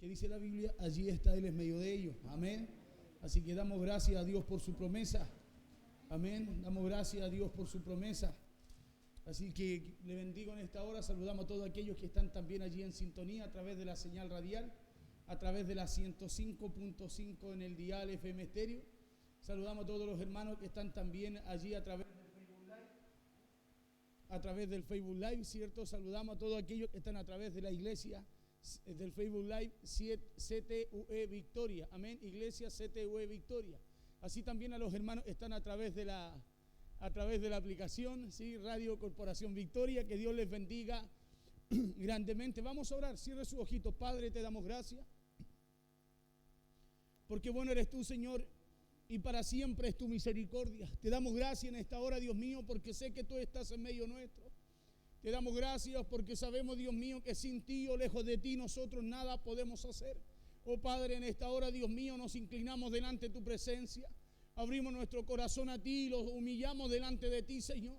¿Qué dice la Biblia? Allí está Él en medio de ellos. Amén. Así que damos gracias a Dios por su promesa. Amén. Damos gracias a Dios por su promesa. Así que le bendigo en esta hora. Saludamos a todos aquellos que están también allí en sintonía a través de la señal radial, a través de la 105.5 en el dial FM estéreo. Saludamos a todos los hermanos que están también allí a través del Facebook Live. A través del Facebook Live, ¿cierto? Saludamos a todos aquellos que están a través de la iglesia del Facebook Live CTUE Victoria. Amén. Iglesia CTUE Victoria. Así también a los hermanos que están a través de la aplicación, ¿sí? Radio Corporación Victoria. Que Dios les bendiga grandemente. Vamos a orar. Cierre sus ojitos. Padre, te damos gracias, porque bueno eres tú, Señor, y para siempre es tu misericordia. Te damos gracias en esta hora, Dios mío, porque sé que tú estás en medio nuestro. Te damos gracias porque sabemos, Dios mío, que sin ti o lejos de ti nosotros nada podemos hacer. Oh Padre, en esta hora, Dios mío, nos inclinamos delante de tu presencia. Abrimos nuestro corazón a ti y los humillamos delante de ti, Señor.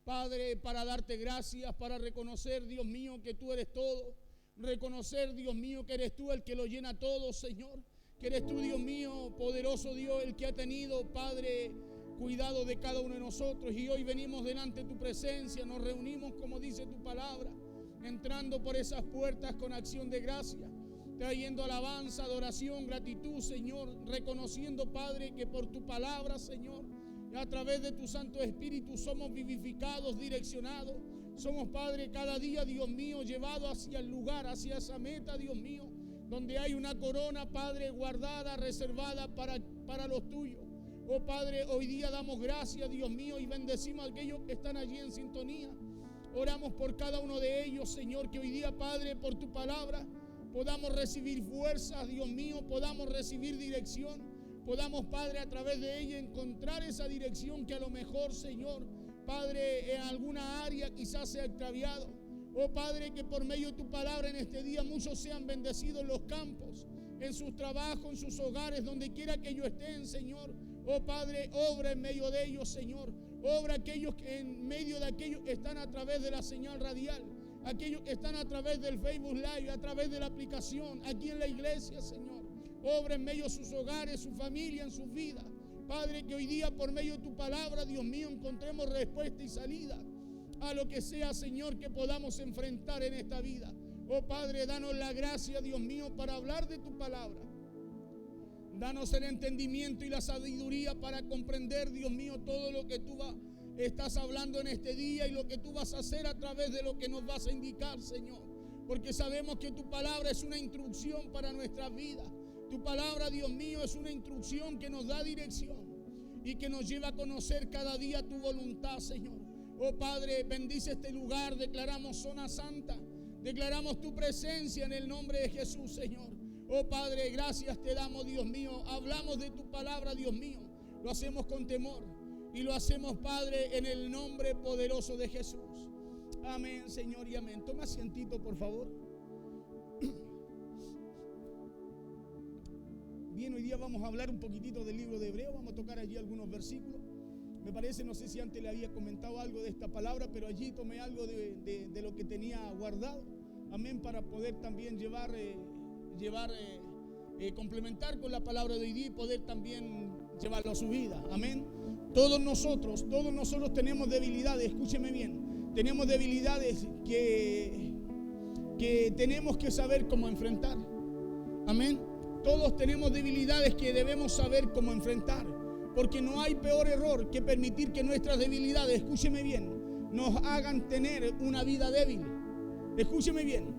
Padre, para darte gracias, para reconocer, Dios mío, que tú eres todo. Reconocer, Dios mío, que eres tú el que lo llena todo, Señor. Que eres tú, Dios mío, poderoso Dios, el que ha tenido, Padre, cuidado de cada uno de nosotros. Y hoy venimos delante de tu presencia, nos reunimos como dice tu palabra, entrando por esas puertas con acción de gracia, trayendo alabanza, adoración, gratitud, Señor, reconociendo, Padre, que por tu palabra, Señor, a través de tu Santo Espíritu somos vivificados, direccionados. Somos, Padre, cada día, Dios mío, llevados hacia el lugar, hacia esa meta, Dios mío, donde hay una corona, Padre, guardada, reservada para los tuyos. Oh Padre, hoy día damos gracias, Dios mío, y bendecimos a aquellos que están allí en sintonía. Oramos por cada uno de ellos, Señor, que hoy día, Padre, por tu palabra podamos recibir fuerzas, Dios mío, podamos recibir dirección, podamos, Padre, a través de ella encontrar esa dirección que a lo mejor, Señor, Padre, en alguna área quizás se ha extraviado. Oh Padre, que por medio de tu palabra en este día muchos sean bendecidos en los campos, en sus trabajos, en sus hogares, donde quiera que ellos estén, Señor. Oh Padre, obra en medio de ellos, Señor. Obra aquellos que en medio de aquellos que están a través de la señal radial, aquellos que están a través del Facebook Live, a través de la aplicación, aquí en la iglesia, Señor. Obra en medio de sus hogares, su familia, en sus vidas. Padre, que hoy día por medio de tu palabra, Dios mío, encontremos respuesta y salida a lo que sea, Señor, que podamos enfrentar en esta vida. Oh Padre, danos la gracia, Dios mío, para hablar de tu palabra. Danos el entendimiento y la sabiduría para comprender, Dios mío, todo lo que tú estás hablando en este día y lo que tú vas a hacer a través de lo que nos vas a indicar, Señor. Porque sabemos que tu palabra es una instrucción para nuestras vidas. Tu palabra, Dios mío, es una instrucción que nos da dirección y que nos lleva a conocer cada día tu voluntad, Señor. Oh Padre, bendice este lugar, declaramos zona santa, declaramos tu presencia en el nombre de Jesús, Señor. Oh Padre, gracias te damos, Dios mío, hablamos de tu palabra, Dios mío, lo hacemos con temor y lo hacemos, Padre, en el nombre poderoso de Jesús. Amén, Señor, y amén. Toma asientito, por favor. Bien, hoy día vamos a hablar un poquitito del libro de Hebreos, vamos a tocar allí algunos versículos. Me parece, no sé si antes le había comentado algo de esta palabra, pero allí tomé algo de lo que tenía guardado, amén, para poder también complementar con la palabra de hoy día y poder también llevarlo a su vida, amén. Todos nosotros tenemos debilidades, escúcheme bien, tenemos debilidades que tenemos que saber cómo enfrentar, amén. Todos tenemos debilidades que debemos saber cómo enfrentar. Porque no hay peor error que permitir que nuestras debilidades, escúcheme bien, nos hagan tener una vida débil. Escúcheme bien,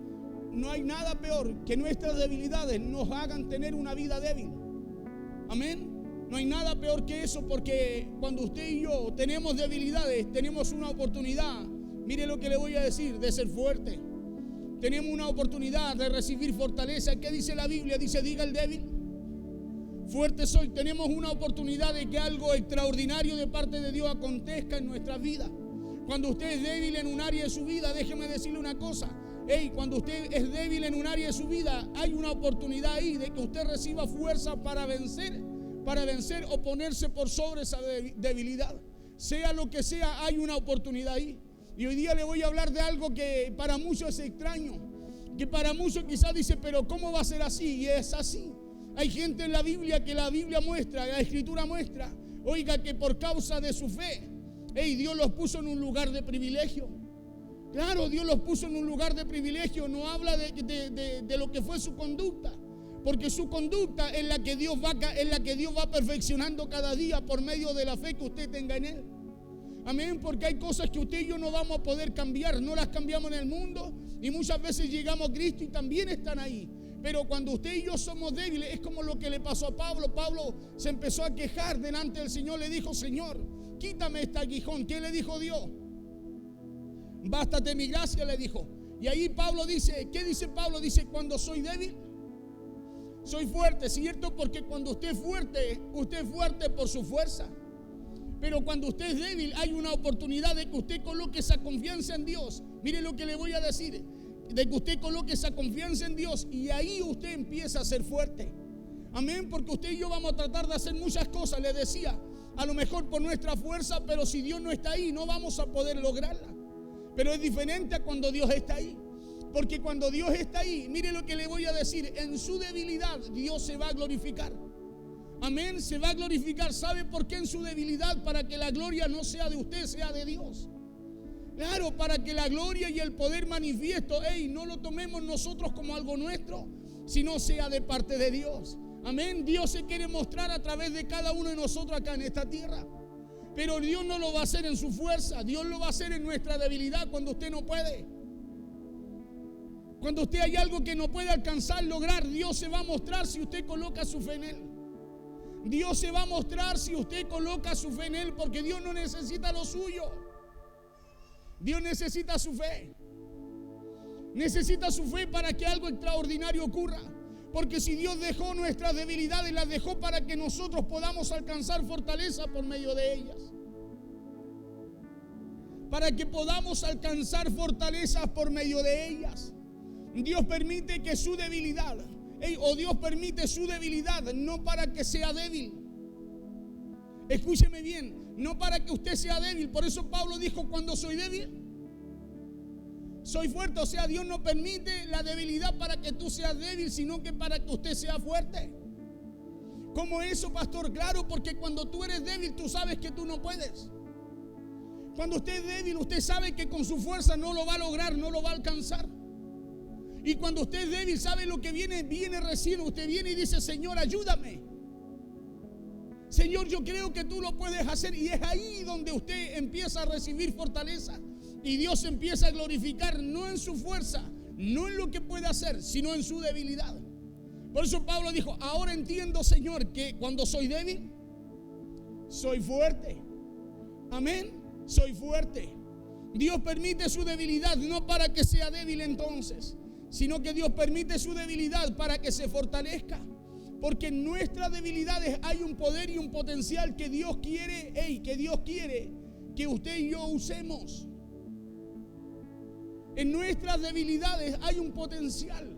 no hay nada peor que nuestras debilidades nos hagan tener una vida débil. Amén. No hay nada peor que eso, porque cuando usted y yo tenemos debilidades, tenemos una oportunidad, mire lo que le voy a decir, de ser fuerte. Tenemos una oportunidad de recibir fortaleza. ¿Qué dice la Biblia? Dice, diga el débil, fuerte soy. Tenemos una oportunidad de que algo extraordinario de parte de Dios acontezca en nuestra vida. Cuando usted es débil en un área de su vida, déjeme decirle una cosa. Cuando usted es débil en un área de su vida, hay una oportunidad ahí de que usted reciba fuerza para vencer o ponerse por sobre esa debilidad. Sea lo que sea, hay una oportunidad ahí. Y hoy día le voy a hablar de algo que para muchos es extraño, que para muchos quizás dice, pero ¿cómo va a ser así? Y es así. Hay gente en la Biblia que la Biblia muestra, la Escritura muestra, oiga, que por causa de su fe, Dios los puso en un lugar de privilegio. Claro, Dios los puso en un lugar de privilegio. No habla de lo que fue su conducta, porque su conducta es la que Dios va perfeccionando cada día por medio de la fe que usted tenga en Él. Amén, porque hay cosas que usted y yo no vamos a poder cambiar, no las cambiamos en el mundo, y muchas veces llegamos a Cristo y también están ahí. Pero cuando usted y yo somos débiles, es como lo que le pasó a Pablo. Pablo se empezó a quejar delante del Señor, le dijo, Señor, quítame este aguijón. ¿Qué le dijo Dios? Bástate mi gracia, le dijo. Y ahí Pablo dice, ¿qué dice Pablo? Dice, cuando soy débil, soy fuerte, ¿cierto? Porque cuando usted es fuerte por su fuerza. Pero cuando usted es débil, hay una oportunidad de que usted coloque esa confianza en Dios. Mire lo que le voy a decir, de que usted coloque esa confianza en Dios, y ahí usted empieza a ser fuerte. Amén, porque usted y yo vamos a tratar de hacer muchas cosas, le decía, a lo mejor por nuestra fuerza, pero si Dios no está ahí, no vamos a poder lograrla. Pero es diferente a cuando Dios está ahí. Porque cuando Dios está ahí, mire lo que le voy a decir, en su debilidad Dios se va a glorificar. Amén, se va a glorificar. ¿Sabe por qué en su debilidad? Para que la gloria no sea de usted, sea de Dios. Claro, para que la gloria y el poder manifiesto, no lo tomemos nosotros como algo nuestro, sino sea de parte de Dios. Amén, Dios se quiere mostrar a través de cada uno de nosotros acá en esta tierra. Pero Dios no lo va a hacer en su fuerza, Dios lo va a hacer en nuestra debilidad cuando usted no puede. Cuando usted hay algo que no puede alcanzar, lograr, Dios se va a mostrar si usted coloca su fe en Él. Dios se va a mostrar si usted coloca su fe en Él, porque Dios no necesita lo suyo. Dios necesita su fe. Necesita su fe para que algo extraordinario ocurra. Porque si Dios dejó nuestras debilidades, las dejó para que nosotros podamos alcanzar fortaleza por medio de ellas. Para que podamos alcanzar fortalezas por medio de ellas. Dios permite que su debilidad, o Dios permite su debilidad, no para que sea débil. Escúcheme bien, no para que usted sea débil. Por eso Pablo dijo, cuando soy débil, soy fuerte. O sea, Dios no permite la debilidad para que tú seas débil, sino que para que usted sea fuerte. ¿Cómo eso, pastor? Claro, porque cuando tú eres débil, tú sabes que tú no puedes. Cuando usted es débil, usted sabe que con su fuerza no lo va a lograr, no lo va a alcanzar. Y cuando usted es débil, sabe lo que viene recién. Usted viene y dice, Señor, ayúdame. Señor, yo creo que tú lo puedes hacer. Y es ahí donde usted empieza a recibir fortaleza. Y Dios empieza a glorificar, no en su fuerza, no en lo que puede hacer, sino en su debilidad. Por eso Pablo dijo, ahora entiendo, Señor, que cuando soy débil, soy fuerte. Amén, soy fuerte. Dios permite su debilidad, no para que sea débil entonces, sino que Dios permite su debilidad para que se fortalezca. Porque en nuestras debilidades hay un poder y un potencial que Dios quiere, que usted y yo usemos. En nuestras debilidades hay un potencial.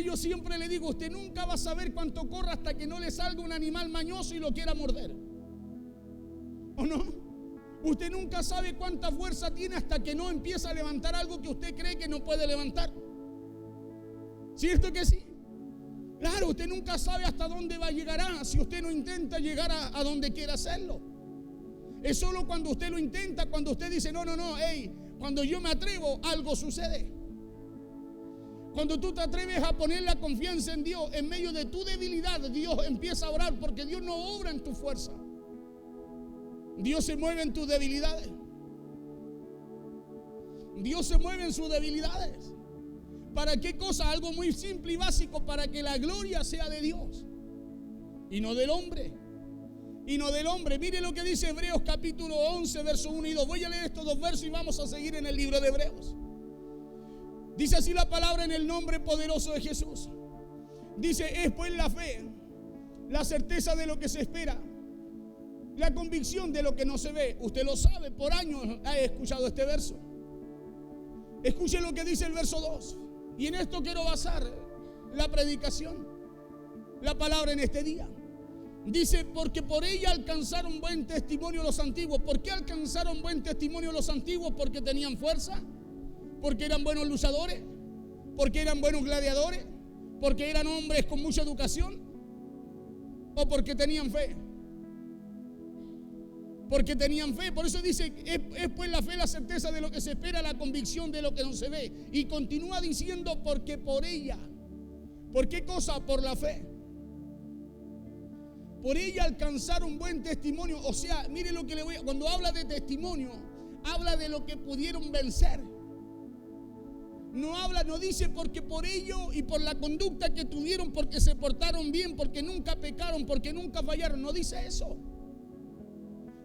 Yo siempre le digo, usted nunca va a saber cuánto corre hasta que no le salga un animal mañoso y lo quiera morder. ¿O no? Usted nunca sabe cuánta fuerza tiene hasta que no empieza a levantar algo que usted cree que no puede levantar. ¿Cierto que sí? Claro, usted nunca sabe hasta dónde va a llegar si usted no intenta llegar a donde quiera hacerlo. Es solo cuando usted lo intenta, cuando usted dice, no, cuando yo me atrevo, algo sucede. Cuando tú te atreves a poner la confianza en Dios en medio de tu debilidad, Dios empieza a orar, porque Dios no obra en tu fuerza. Dios se mueve en tus debilidades. Dios se mueve en sus debilidades. ¿Para qué cosa? Algo muy simple y básico, para que la gloria sea de Dios y no del hombre. Y no del hombre. Mire lo que dice Hebreos capítulo 11, verso 1 y 2. Voy a leer estos dos versos y vamos a seguir en el libro de Hebreos. Dice así la palabra en el nombre poderoso de Jesús. Dice, es pues la fe, la certeza de lo que se espera, la convicción de lo que no se ve. Usted lo sabe, por años he escuchado este verso. Escuche lo que dice el verso 2. Y en esto quiero basar la predicación, la palabra en este día. Dice, porque por ella alcanzaron buen testimonio los antiguos. ¿Por qué alcanzaron buen testimonio los antiguos? Porque tenían fuerza, porque eran buenos luchadores, ¿Porque eran buenos gladiadores? ¿Porque eran hombres con mucha educación? ¿O porque tenían fe? Porque tenían fe. Por eso dice, es pues la fe la certeza de lo que se espera, la convicción de lo que no se ve. Y continúa diciendo, porque por ella. ¿Por qué cosa? Por la fe. Por ella alcanzaron buen testimonio. O sea, mire lo que le voy a... Cuando habla de testimonio, habla de lo que pudieron vencer. No dice porque por ello y por la conducta que tuvieron, porque se portaron bien, porque nunca pecaron, porque nunca fallaron. No dice eso.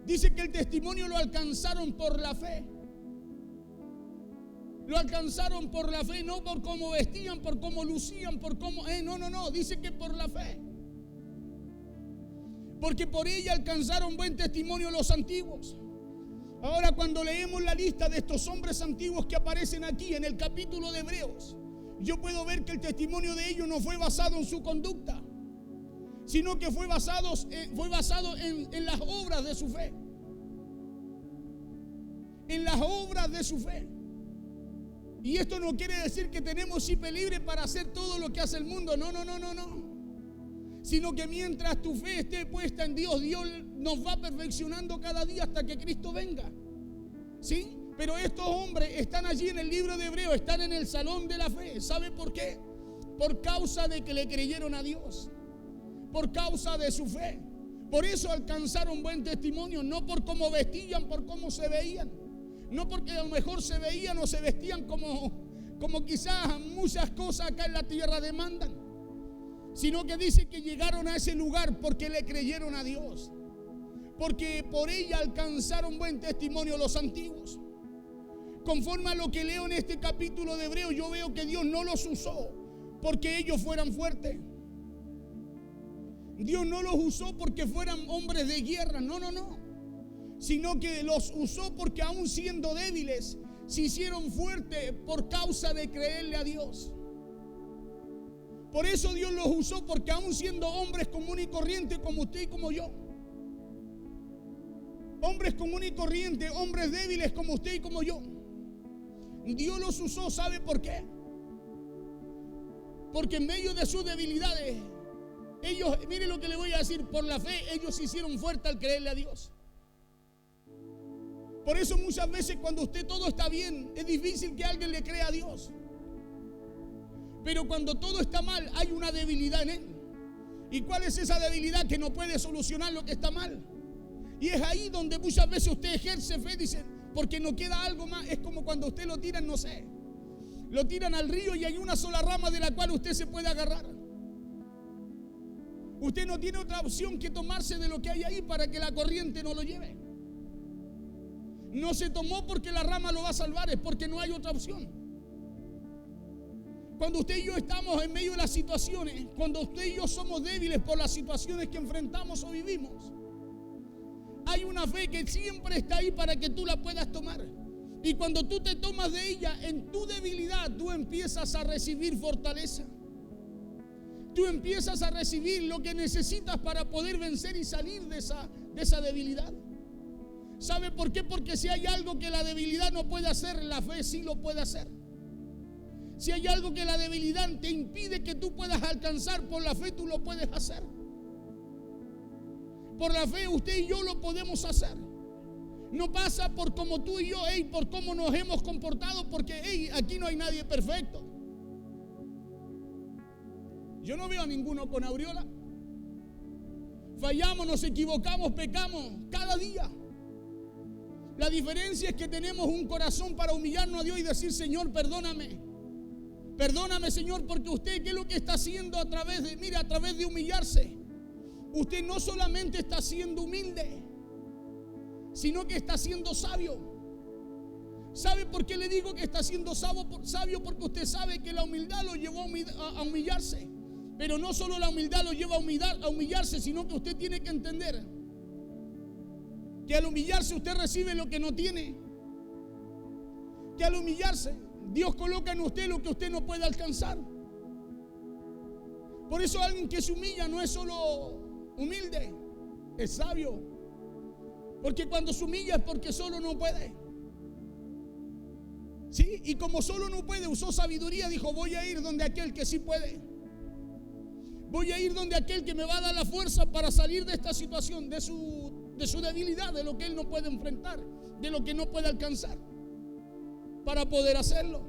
Dice que el testimonio lo alcanzaron por la fe. Lo alcanzaron por la fe, no por cómo vestían, por cómo lucían, por cómo... No. Dice que por la fe. Porque por ella alcanzaron buen testimonio los antiguos. Ahora, cuando leemos la lista de estos hombres antiguos que aparecen aquí en el capítulo de Hebreos, yo puedo ver que el testimonio de ellos no fue basado en su conducta, sino que fue basado en las obras de su fe. En las obras de su fe. Y esto no quiere decir que tenemos chip libre para hacer todo lo que hace el mundo. No. Sino que mientras tu fe esté puesta en Dios, Dios nos va perfeccionando cada día hasta que Cristo venga. ¿Sí? Pero estos hombres están allí en el libro de Hebreos, están en el salón de la fe. ¿Sabe por qué? Por causa de que le creyeron a Dios. Por causa de su fe. Por eso alcanzaron buen testimonio, no por cómo vestían, por cómo se veían. No porque a lo mejor se veían o se vestían como quizás muchas cosas acá en la tierra demandan. Sino que dice que llegaron a ese lugar porque le creyeron a Dios. Porque por ella alcanzaron buen testimonio los antiguos. Conforme a lo que leo en este capítulo de Hebreos, yo veo que Dios no los usó porque ellos fueran fuertes. Dios no los usó porque fueran hombres de guerra, no. Sino que los usó porque aún siendo débiles, se hicieron fuertes por causa de creerle a Dios. Por eso Dios los usó, porque aún siendo hombres comunes y corrientes como usted y como yo, hombres comunes y corrientes, hombres débiles como usted y como yo, Dios los usó. ¿Sabe por qué? Porque en medio de sus debilidades, ellos, mire lo que le voy a decir, por la fe ellos se hicieron fuertes al creerle a Dios. Por eso muchas veces cuando usted todo está bien, es difícil que alguien le crea a Dios. Pero cuando todo está mal, hay una debilidad en él. ¿Y cuál es esa debilidad? Que no puede solucionar lo que está mal. Y es ahí donde muchas veces usted ejerce fe, dice, porque no queda algo más. Es como cuando usted lo tiran, no sé, lo tiran al río y hay una sola rama de la cual usted se puede agarrar. Usted no tiene otra opción que tomarse de lo que hay ahí para que la corriente no lo lleve. No se tomó porque la rama lo va a salvar, es porque no hay otra opción. Cuando usted y yo estamos en medio de las situaciones, cuando usted y yo somos débiles por las situaciones que enfrentamos o vivimos, hay una fe que siempre está ahí para que tú la puedas tomar. Y cuando tú te tomas de ella, en tu debilidad, tú empiezas a recibir fortaleza. Tú empiezas a recibir lo que necesitas para poder vencer y salir de esa debilidad. ¿Sabe por qué? Porque si hay algo que la debilidad no puede hacer, la fe sí lo puede hacer. Si hay algo que la debilidad te impide que tú puedas alcanzar, por la fe tú lo puedes hacer. Por la fe usted y yo lo podemos hacer. No pasa por como tú y yo, por cómo nos hemos comportado, porque aquí no hay nadie perfecto. Yo no veo a ninguno con aureola. Fallamos, nos equivocamos, pecamos cada día. La diferencia es que tenemos un corazón para humillarnos a Dios y decir: Señor, perdóname. Perdóname, Señor, porque usted, ¿qué es lo que está haciendo a través de humillarse? Usted no solamente está siendo humilde, sino que está siendo sabio. ¿Sabe por qué le digo que está siendo sabio? Porque usted sabe que la humildad lo llevó a humillarse. Pero no solo la humildad lo lleva a humillarse, sino que usted tiene que entender que al humillarse usted recibe lo que no tiene. Que al humillarse Dios coloca en usted lo que usted no puede alcanzar. Por eso alguien que se humilla no es solo humilde, es sabio. Porque cuando se humilla es porque solo no puede. ¿Sí? Y como solo no puede, usó sabiduría, dijo, voy a ir donde aquel que sí puede. Voy a ir donde aquel que me va a dar la fuerza para salir de esta situación, de su debilidad, de lo que él no puede enfrentar, de lo que no puede alcanzar, para poder hacerlo.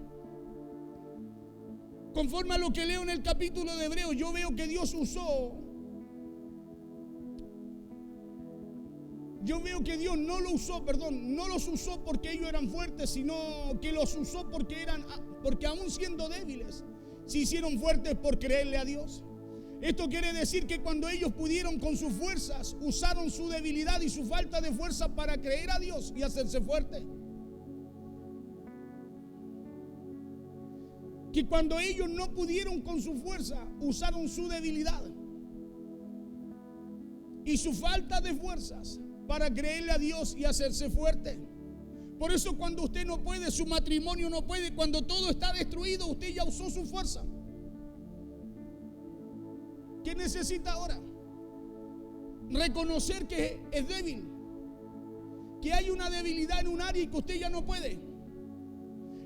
Conforme a lo que leo en el capítulo de Hebreos, yo veo que Dios usó. Yo veo que Dios no los usó porque ellos eran fuertes, sino que los usó porque aún siendo débiles, se hicieron fuertes por creerle a Dios. Esto quiere decir que cuando ellos pudieron con sus fuerzas, usaron su debilidad y su falta de fuerza para creer a Dios y hacerse fuertes. Que cuando ellos no pudieron con su fuerza, usaron su debilidad y su falta de fuerzas para creerle a Dios y hacerse fuerte. Por eso cuando usted no puede, su matrimonio no puede, cuando todo está destruido, usted ya usó su fuerza. ¿Qué necesita ahora? Reconocer que es débil, que hay una debilidad en un área y que usted ya no puede.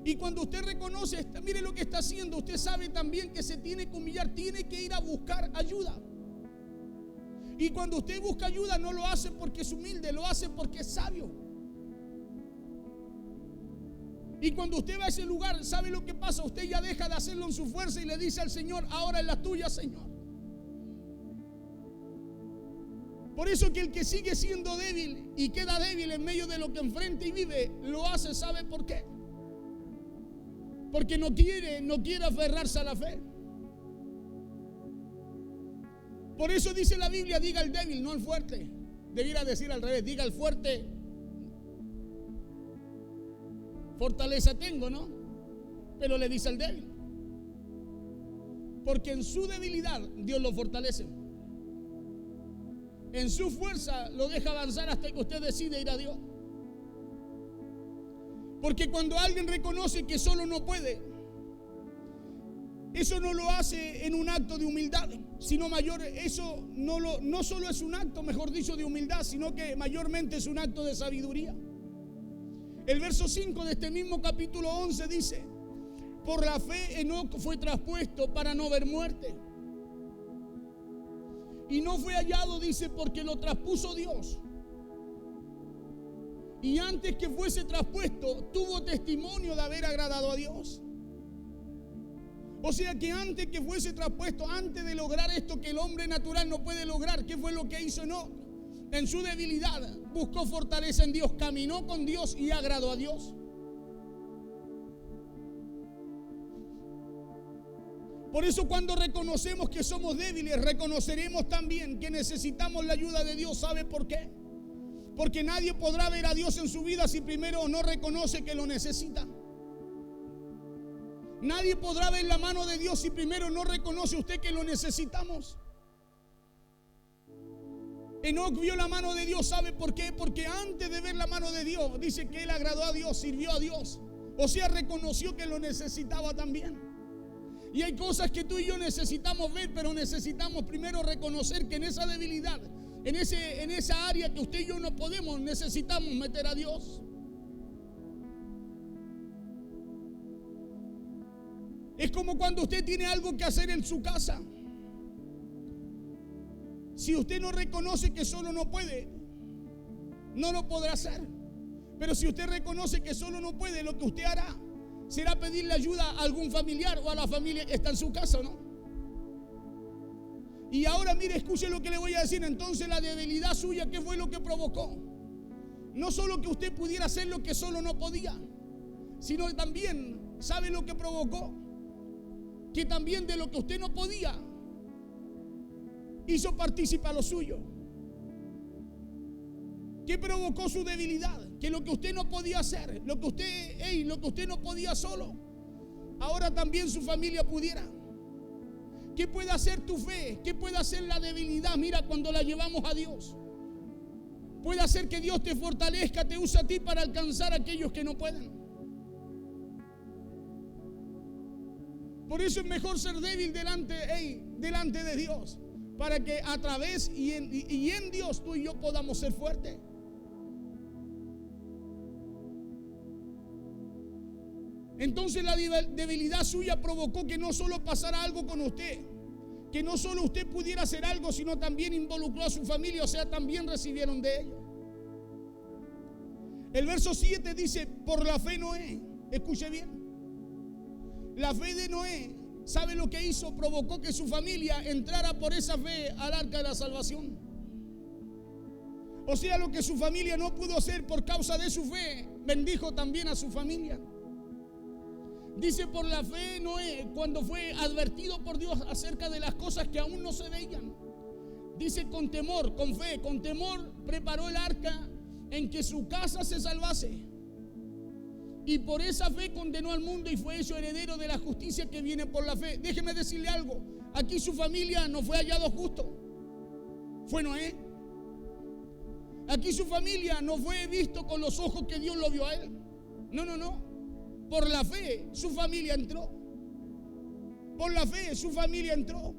Y cuando usted reconoce, mire lo que está haciendo, usted sabe también que se tiene que humillar, tiene que ir a buscar ayuda. Y cuando usted busca ayuda, no lo hace porque es humilde, lo hace porque es sabio. Y cuando usted va a ese lugar, ¿sabe lo que pasa? Usted ya deja de hacerlo en su fuerza y le dice al Señor, ahora es la tuya, Señor. Por eso que el que sigue siendo débil y queda débil en medio de lo que enfrenta y vive, lo hace, ¿sabe por qué? Porque no quiere aferrarse a la fe. Por eso dice la Biblia, diga al débil, no al fuerte. Debiera decir al revés, diga al fuerte, fortaleza tengo, ¿no? Pero le dice al débil, porque en su debilidad Dios lo fortalece. En su fuerza lo deja avanzar hasta que usted decide ir a Dios. Porque cuando alguien reconoce que solo no puede, eso no lo hace en un acto de humildad, sino eso no solo es un acto, mejor dicho, de humildad, sino que mayormente es un acto de sabiduría. El verso 5 de este mismo capítulo 11 dice, por la fe Enoc fue traspuesto para no ver muerte. Y no fue hallado, dice, porque lo traspuso Dios. Y antes que fuese traspuesto, tuvo testimonio de haber agradado a Dios. O sea que antes que fuese traspuesto, antes de lograr esto que el hombre natural no puede lograr, ¿qué fue lo que hizo Enoc? En su debilidad buscó fortaleza en Dios, caminó con Dios y agradó a Dios. Por eso cuando reconocemos que somos débiles, reconoceremos también que necesitamos la ayuda de Dios. ¿Sabe por qué? Porque nadie podrá ver a Dios en su vida si primero no reconoce que lo necesita. Nadie podrá ver la mano de Dios si primero no reconoce usted que lo necesitamos. Enoc vio la mano de Dios, ¿sabe por qué? Porque antes de ver la mano de Dios, dice que él agradó a Dios, sirvió a Dios. O sea, reconoció que lo necesitaba también. Y hay cosas que tú y yo necesitamos ver, pero necesitamos primero reconocer que en esa debilidad, en esa área que usted y yo no podemos, necesitamos meter a Dios. Es como cuando usted tiene algo que hacer en su casa. Si usted no reconoce que solo no puede, no lo podrá hacer. Pero si usted reconoce que solo no puede, lo que usted hará será pedirle ayuda a algún familiar o a la familia que está en su casa, ¿no? Y ahora mire, escuche lo que le voy a decir. Entonces la debilidad suya, ¿qué fue lo que provocó? No solo que usted pudiera hacer lo que solo no podía, sino también, ¿sabe lo que provocó? Que también de lo que usted no podía, hizo partícipe a lo suyo. ¿Qué provocó su debilidad? Que lo que usted no podía hacer, lo que usted no podía solo, ahora también su familia pudiera. ¿Qué puede hacer tu fe? ¿Qué puede hacer la debilidad? Mira, cuando la llevamos a Dios, puede hacer que Dios te fortalezca, te use a ti para alcanzar a aquellos que no pueden. Por eso es mejor ser débil delante de Dios, para que a través y en Dios tú y yo podamos ser fuertes. Entonces la debilidad suya provocó que no solo pasara algo con usted, que no solo usted pudiera hacer algo, sino también involucró a su familia, o sea, también recibieron de ellos. El verso 7 dice, por la fe Noé, escuche bien, la fe de Noé, ¿sabe lo que hizo? Provocó que su familia entrara por esa fe al arca de la salvación. O sea, lo que su familia no pudo hacer por causa de su fe, bendijo también a su familia. Dice, por la fe Noé, cuando fue advertido por Dios acerca de las cosas que aún no se veían, dice, con temor, con fe, con temor preparó el arca en que su casa se salvase. Y por esa fe condenó al mundo y fue hecho heredero de la justicia que viene por la fe. Déjeme decirle algo, aquí su familia no fue hallado justo, fue Noé. Aquí su familia no fue visto con los ojos que Dios lo vio a él. No. Por la fe su familia entró. Por la fe su familia entró.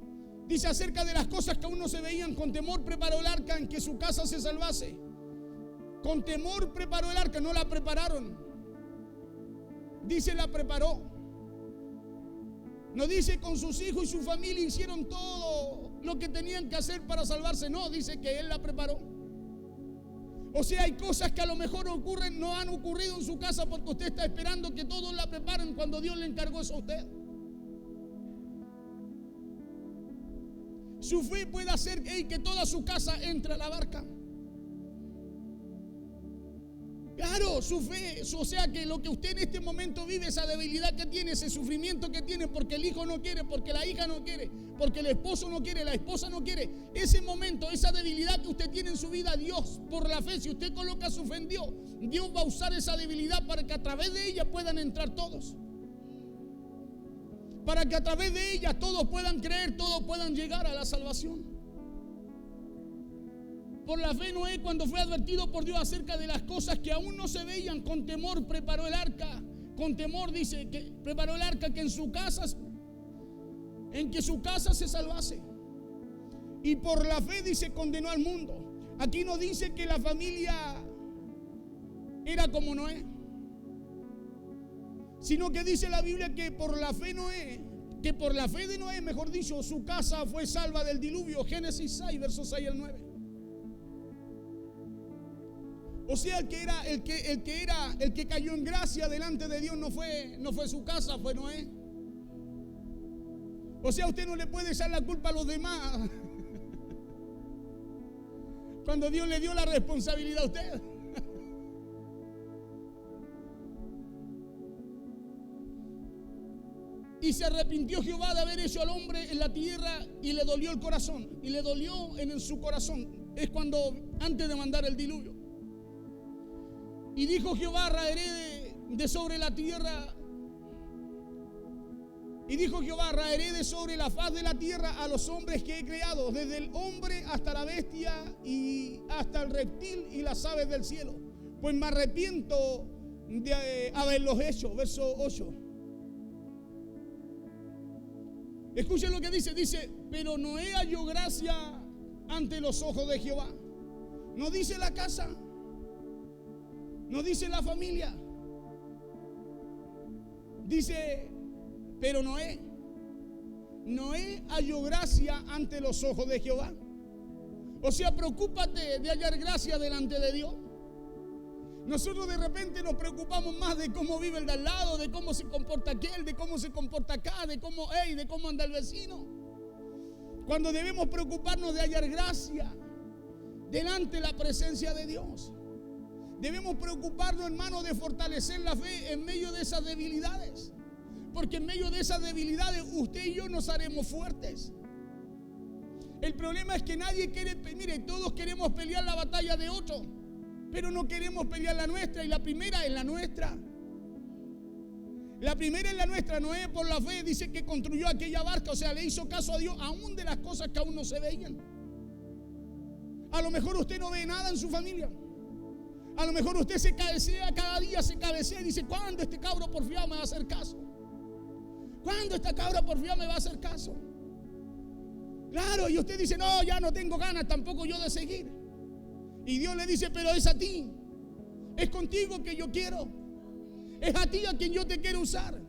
Dice, acerca de las cosas que aún no se veían, con temor preparó el arca en que su casa se salvase. Con temor preparó el arca, no la prepararon. Dice, la preparó. No dice, con sus hijos y su familia hicieron todo lo que tenían que hacer para salvarse. No, dice que él la preparó. O sea, hay cosas que a lo mejor ocurren, no han ocurrido en su casa porque usted está esperando que todos la preparen cuando Dios le encargó eso a usted. Su fe puede hacer que toda su casa entre a la barca. Claro, su fe, o sea que lo que usted en este momento vive, esa debilidad que tiene, ese sufrimiento que tiene porque el hijo no quiere, porque la hija no quiere, porque el esposo no quiere, la esposa no quiere, ese momento, esa debilidad que usted tiene en su vida, Dios, por la fe, si usted coloca su fe en Dios, Dios va a usar esa debilidad para que a través de ella puedan entrar todos. Para que a través de ella todos puedan creer, todos puedan llegar a la salvación. Por la fe Noé, cuando fue advertido por Dios acerca de las cosas que aún no se veían, con temor preparó el arca. Con temor dice que preparó el arca que en que su casa se salvase. Y por la fe dice condenó al mundo. Aquí no dice que la familia era como Noé, sino que dice la Biblia que por la fe de Noé, mejor dicho, su casa fue salva del diluvio. Génesis 6, versos 6 al 9. O sea, el que cayó en gracia delante de Dios no fue su casa, fue Noé. O sea, usted no le puede echar la culpa a los demás cuando Dios le dio la responsabilidad a usted. Y se arrepintió Jehová de haber hecho al hombre en la tierra y le dolió el corazón. Y le dolió en su corazón. Es cuando, antes de mandar el diluvio. Y dijo Jehová, raeré de sobre la tierra. Y dijo Jehová, raeré de sobre la faz de la tierra a los hombres que he creado, desde el hombre hasta la bestia y hasta el reptil y las aves del cielo. Pues me arrepiento de haberlos hecho. Verso 8. Escuchen lo que dice, pero Noé halló gracia ante los ojos de Jehová. No dice la casa, no dice la familia, dice, pero Noé halló gracia ante los ojos de Jehová. O sea, preocúpate de hallar gracia delante de Dios. Nosotros de repente nos preocupamos más de cómo vive el de al lado, de cómo se comporta aquel, de cómo se comporta acá, de cómo anda el vecino. Cuando debemos preocuparnos de hallar gracia delante de la presencia de Dios. Debemos preocuparnos, hermano, de fortalecer la fe en medio de esas debilidades. Porque en medio de esas debilidades usted y yo nos haremos fuertes. El problema es que nadie quiere, mire, todos queremos pelear la batalla de otro, pero no queremos pelear la nuestra, y la primera es la nuestra. La primera es la nuestra. Noé, por la fe, dice que construyó aquella barca, o sea, le hizo caso a Dios aún de las cosas que aún no se veían. A lo mejor usted no ve nada en su familia. A lo mejor usted se cabecea, cada día se cabecea y dice, ¿cuándo este cabro porfiado me va a hacer caso? ¿Cuándo esta cabra porfiado me va a hacer caso? Claro, y usted dice, no, ya no tengo ganas tampoco yo de seguir. Y Dios le dice, pero es a ti, es contigo que yo quiero. Es a ti a quien yo te quiero usar.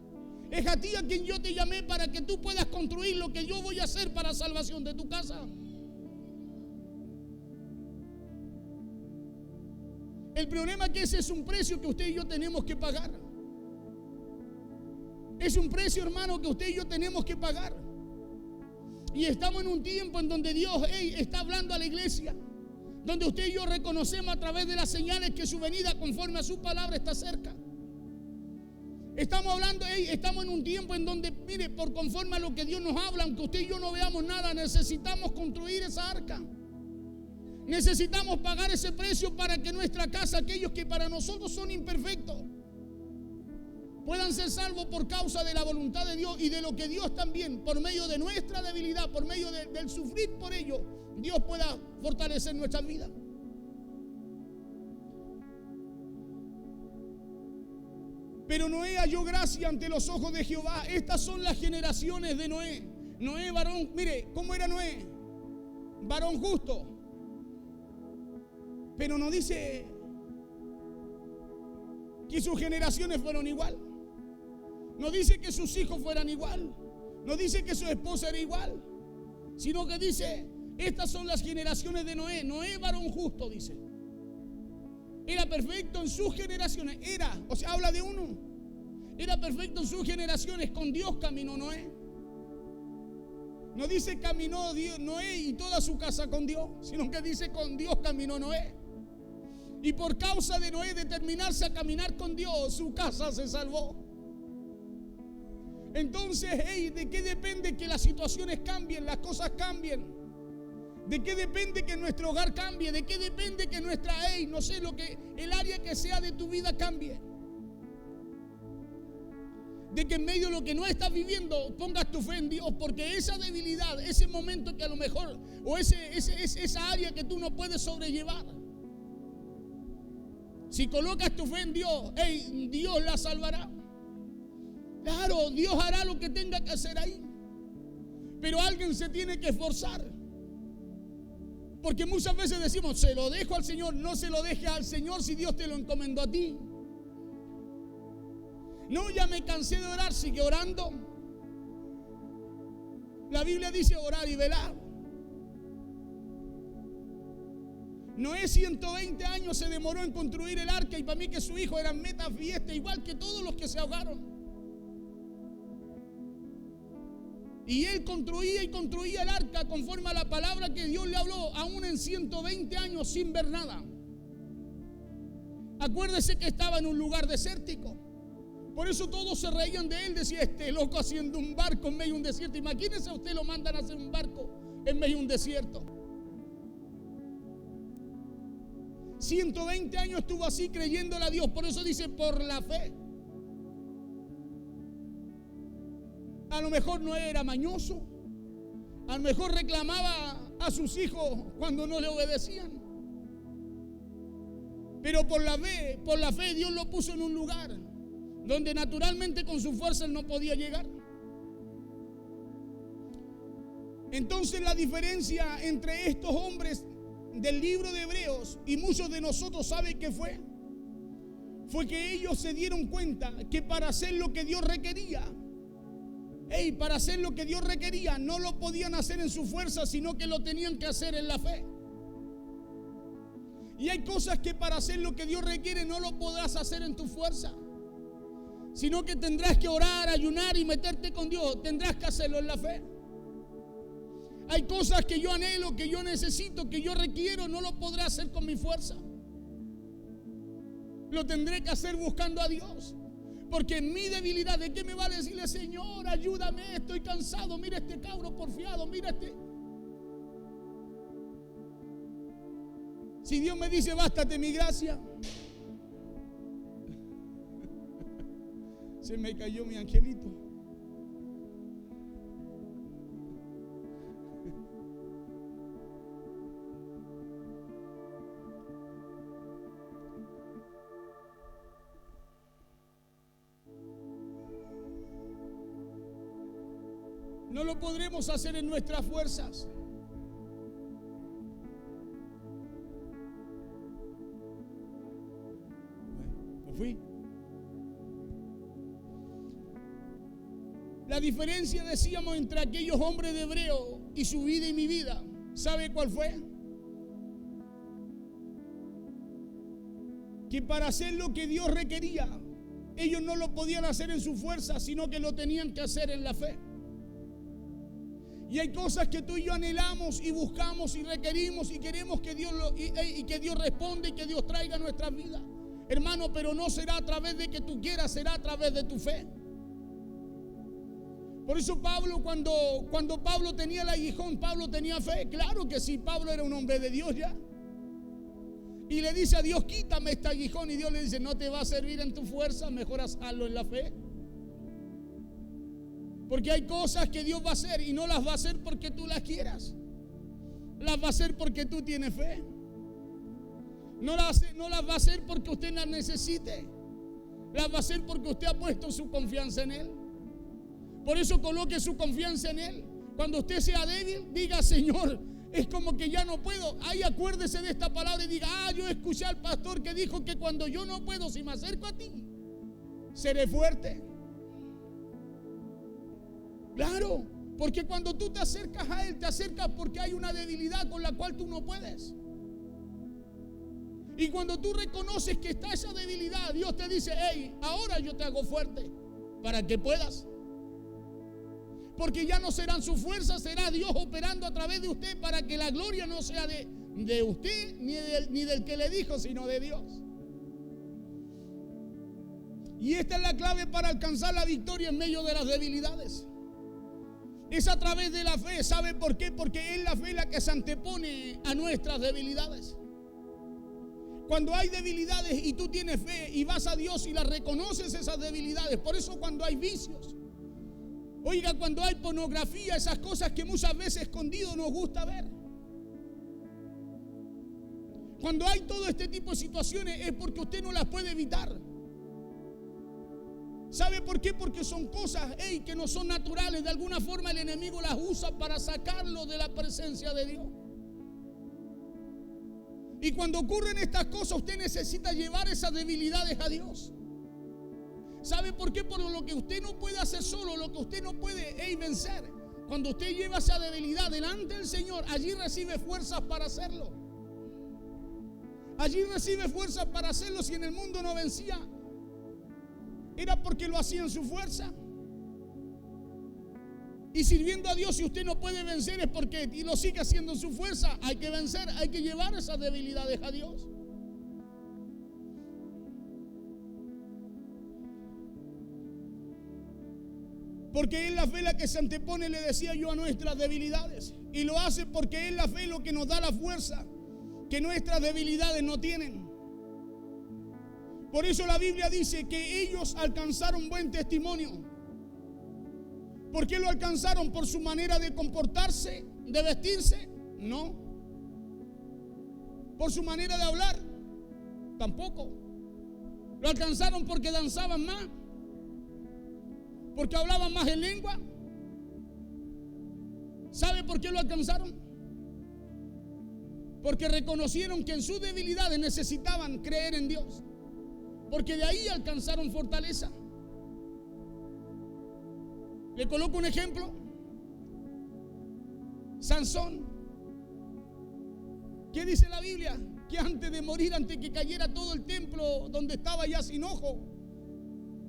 Es a ti a quien yo te llamé para que tú puedas construir lo que yo voy a hacer para salvación de tu casa. El problema es que ese es un precio que usted y yo tenemos que pagar. Es un precio, hermano, que usted y yo tenemos que pagar. Y estamos en un tiempo en donde Dios está hablando a la iglesia, donde usted y yo reconocemos a través de las señales que su venida conforme a su palabra está cerca. Estamos hablando, estamos en un tiempo en donde, mire, por conforme a lo que Dios nos habla, aunque usted y yo no veamos nada, necesitamos construir esa arca. Necesitamos pagar ese precio para que nuestra casa, aquellos que para nosotros son imperfectos, puedan ser salvos por causa de la voluntad de Dios y de lo que Dios también, por medio de nuestra debilidad, por medio del sufrir por ello, Dios pueda fortalecer nuestra vida. Pero Noé halló gracia ante los ojos de Jehová. Estas son las generaciones de Noé. Noé, varón, mire, ¿cómo era Noé? Varón justo. Pero no dice que sus generaciones fueron igual. No dice que sus hijos fueran igual. No dice que su esposa era igual. Sino que dice, estas son las generaciones de Noé. Noé, varón justo, dice. Era perfecto en sus generaciones. O sea, habla de uno. Era perfecto en sus generaciones. Con Dios caminó Noé. No dice caminó Noé y toda su casa con Dios, sino que dice con Dios caminó Noé. Y por causa de Noé determinarse a caminar con Dios, su casa se salvó. Entonces, ¿de qué depende que las situaciones cambien, las cosas cambien? ¿De qué depende que nuestro hogar cambie? ¿De qué depende que nuestra, no sé, el área que sea de tu vida cambie? De que en medio de lo que no estás viviendo pongas tu fe en Dios, porque esa debilidad, ese momento que a lo mejor, o esa área que tú no puedes sobrellevar, si colocas tu fe en Dios, Dios la salvará. Claro, Dios hará lo que tenga que hacer ahí, pero alguien se tiene que esforzar. Porque muchas veces decimos, se lo dejo al Señor. No se lo deje al Señor si Dios te lo encomendó a ti. No, ya me cansé de orar, sigue orando. La Biblia dice orar y velar. Noé 120 años se demoró en construir el arca, y para mí que su hijo era meta fiesta, igual que todos los que se ahogaron. Y él construía y construía el arca conforme a la palabra que Dios le habló, aún en 120 años sin ver nada. Acuérdese que estaba en un lugar desértico. Por eso todos se reían de él. Decía, este loco haciendo un barco en medio de un desierto. Imagínense, a usted lo mandan a hacer un barco en medio de un desierto. 120 años estuvo así creyéndole a Dios. Por eso dice, por la fe. A lo mejor no era mañoso. A lo mejor reclamaba a sus hijos cuando no le obedecían. Pero por la fe Dios lo puso en un lugar donde naturalmente con su fuerza él no podía llegar. Entonces la diferencia entre estos hombres del libro de Hebreos y muchos de nosotros, ¿saben qué fue? Fue que ellos se dieron cuenta que para hacer lo que Dios requería, para hacer lo que Dios requería, no lo podían hacer en su fuerza, sino que lo tenían que hacer en la fe. Y hay cosas que para hacer lo que Dios requiere no lo podrás hacer en tu fuerza, sino que tendrás que orar, ayunar y meterte con Dios. Tendrás que hacerlo en la fe. Hay cosas que yo anhelo, que yo necesito, que yo requiero, no lo podré hacer con mi fuerza. Lo tendré que hacer buscando a Dios. Porque en mi debilidad, ¿de qué me vale decirle, Señor, ayúdame, estoy cansado, mira este cabro porfiado, mira este? Si Dios me dice, bástate mi gracia, se me cayó mi angelito. No lo podremos hacer en nuestras fuerzas. Me fui. La diferencia, decíamos, entre aquellos hombres de Hebreo y su vida y mi vida, ¿sabe cuál fue? Que para hacer lo que Dios requería, ellos no lo podían hacer en su fuerza, sino que lo tenían que hacer en la fe. Y hay cosas que tú y yo anhelamos y buscamos y requerimos y queremos que Dios y que Dios responda y que Dios traiga a nuestras vidas, hermano, pero no será a través de que tú quieras, será a través de tu fe. Por eso Pablo, cuando Pablo tenía el aguijón, Pablo tenía fe. Claro que sí, Pablo era un hombre de Dios ya. Y le dice a Dios, quítame este aguijón. Y Dios le dice, no te va a servir en tu fuerza, mejor hazlo en la fe. Porque hay cosas que Dios va a hacer y no las va a hacer porque tú las quieras. Las va a hacer porque tú tienes fe. No las va a hacer porque usted las necesite. Las va a hacer porque usted ha puesto su confianza en Él. Por eso coloque su confianza en Él. Cuando usted sea débil, diga, Señor, es como que ya no puedo. Ahí acuérdese de esta palabra y diga, yo escuché al pastor que dijo que cuando yo no puedo, si me acerco a ti, seré fuerte. Claro, porque cuando tú te acercas a Él, te acercas porque hay una debilidad con la cual tú no puedes. Y cuando tú reconoces que está esa debilidad, Dios te dice, hey, ahora yo te hago fuerte para que puedas. Porque ya no serán sus fuerzas, será Dios operando a través de usted para que la gloria no sea de usted ni del que le dijo, sino de Dios. Y esta es la clave para alcanzar la victoria en medio de las debilidades. Es a través de la fe. ¿Sabe por qué? Porque es la fe la que se antepone a nuestras debilidades. Cuando hay debilidades y tú tienes fe y vas a Dios y las reconoces esas debilidades. Por eso cuando hay vicios, oiga, cuando hay pornografía, esas cosas que muchas veces escondido nos gusta ver. Cuando hay todo este tipo de situaciones es porque usted no las puede evitar. ¿Sabe por qué? Porque son cosas que no son naturales. De alguna forma el enemigo las usa para sacarlo de la presencia de Dios. Y cuando ocurren estas cosas, usted necesita llevar esas debilidades a Dios. ¿Sabe por qué? Por lo que usted no puede hacer solo, lo que usted no puede vencer. Cuando usted lleva esa debilidad delante del Señor, allí recibe fuerzas para hacerlo. Allí recibe fuerzas para hacerlo. Si en el mundo no vencía, era porque lo hacía en su fuerza. Y sirviendo a Dios, si usted no puede vencer, es porque y lo sigue haciendo en su fuerza. Hay que vencer, hay que llevar esas debilidades a Dios. Porque es la fe la que se antepone, le decía yo, a nuestras debilidades. Y lo hace porque es la fe lo que nos da la fuerza que nuestras debilidades no tienen. Por eso la Biblia dice que ellos alcanzaron buen testimonio. ¿Por qué lo alcanzaron? ¿Por su manera de comportarse, de vestirse? No. ¿Por su manera de hablar? Tampoco. ¿Lo alcanzaron porque danzaban más? ¿Porque hablaban más en lengua? ¿Sabe por qué lo alcanzaron? Porque reconocieron que en sus debilidades necesitaban creer en Dios. Porque de ahí alcanzaron fortaleza. Le coloco un ejemplo. Sansón. ¿Qué dice la Biblia? Que antes de morir, antes que cayera todo el templo donde estaba ya sin ojo,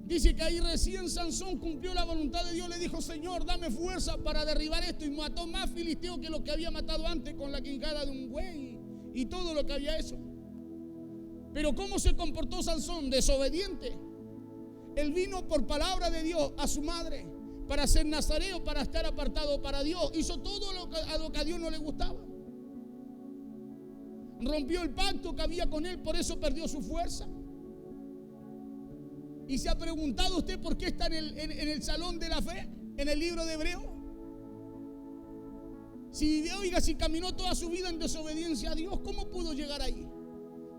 dice que ahí recién Sansón cumplió la voluntad de Dios. Le dijo, Señor, dame fuerza para derribar esto. Y mató más filisteos que los que había matado antes con la quijada de un buey y todo lo que había hecho. Pero ¿cómo se comportó Sansón? Desobediente. Él vino por palabra de Dios a su madre para ser nazareo, para estar apartado para Dios. Hizo todo lo que a Dios no le gustaba. Rompió el pacto que había con él, por eso perdió su fuerza. ¿Y se ha preguntado usted por qué está en el salón de la fe, en el libro de Hebreo? Si caminó toda su vida en desobediencia a Dios, ¿cómo pudo llegar ahí?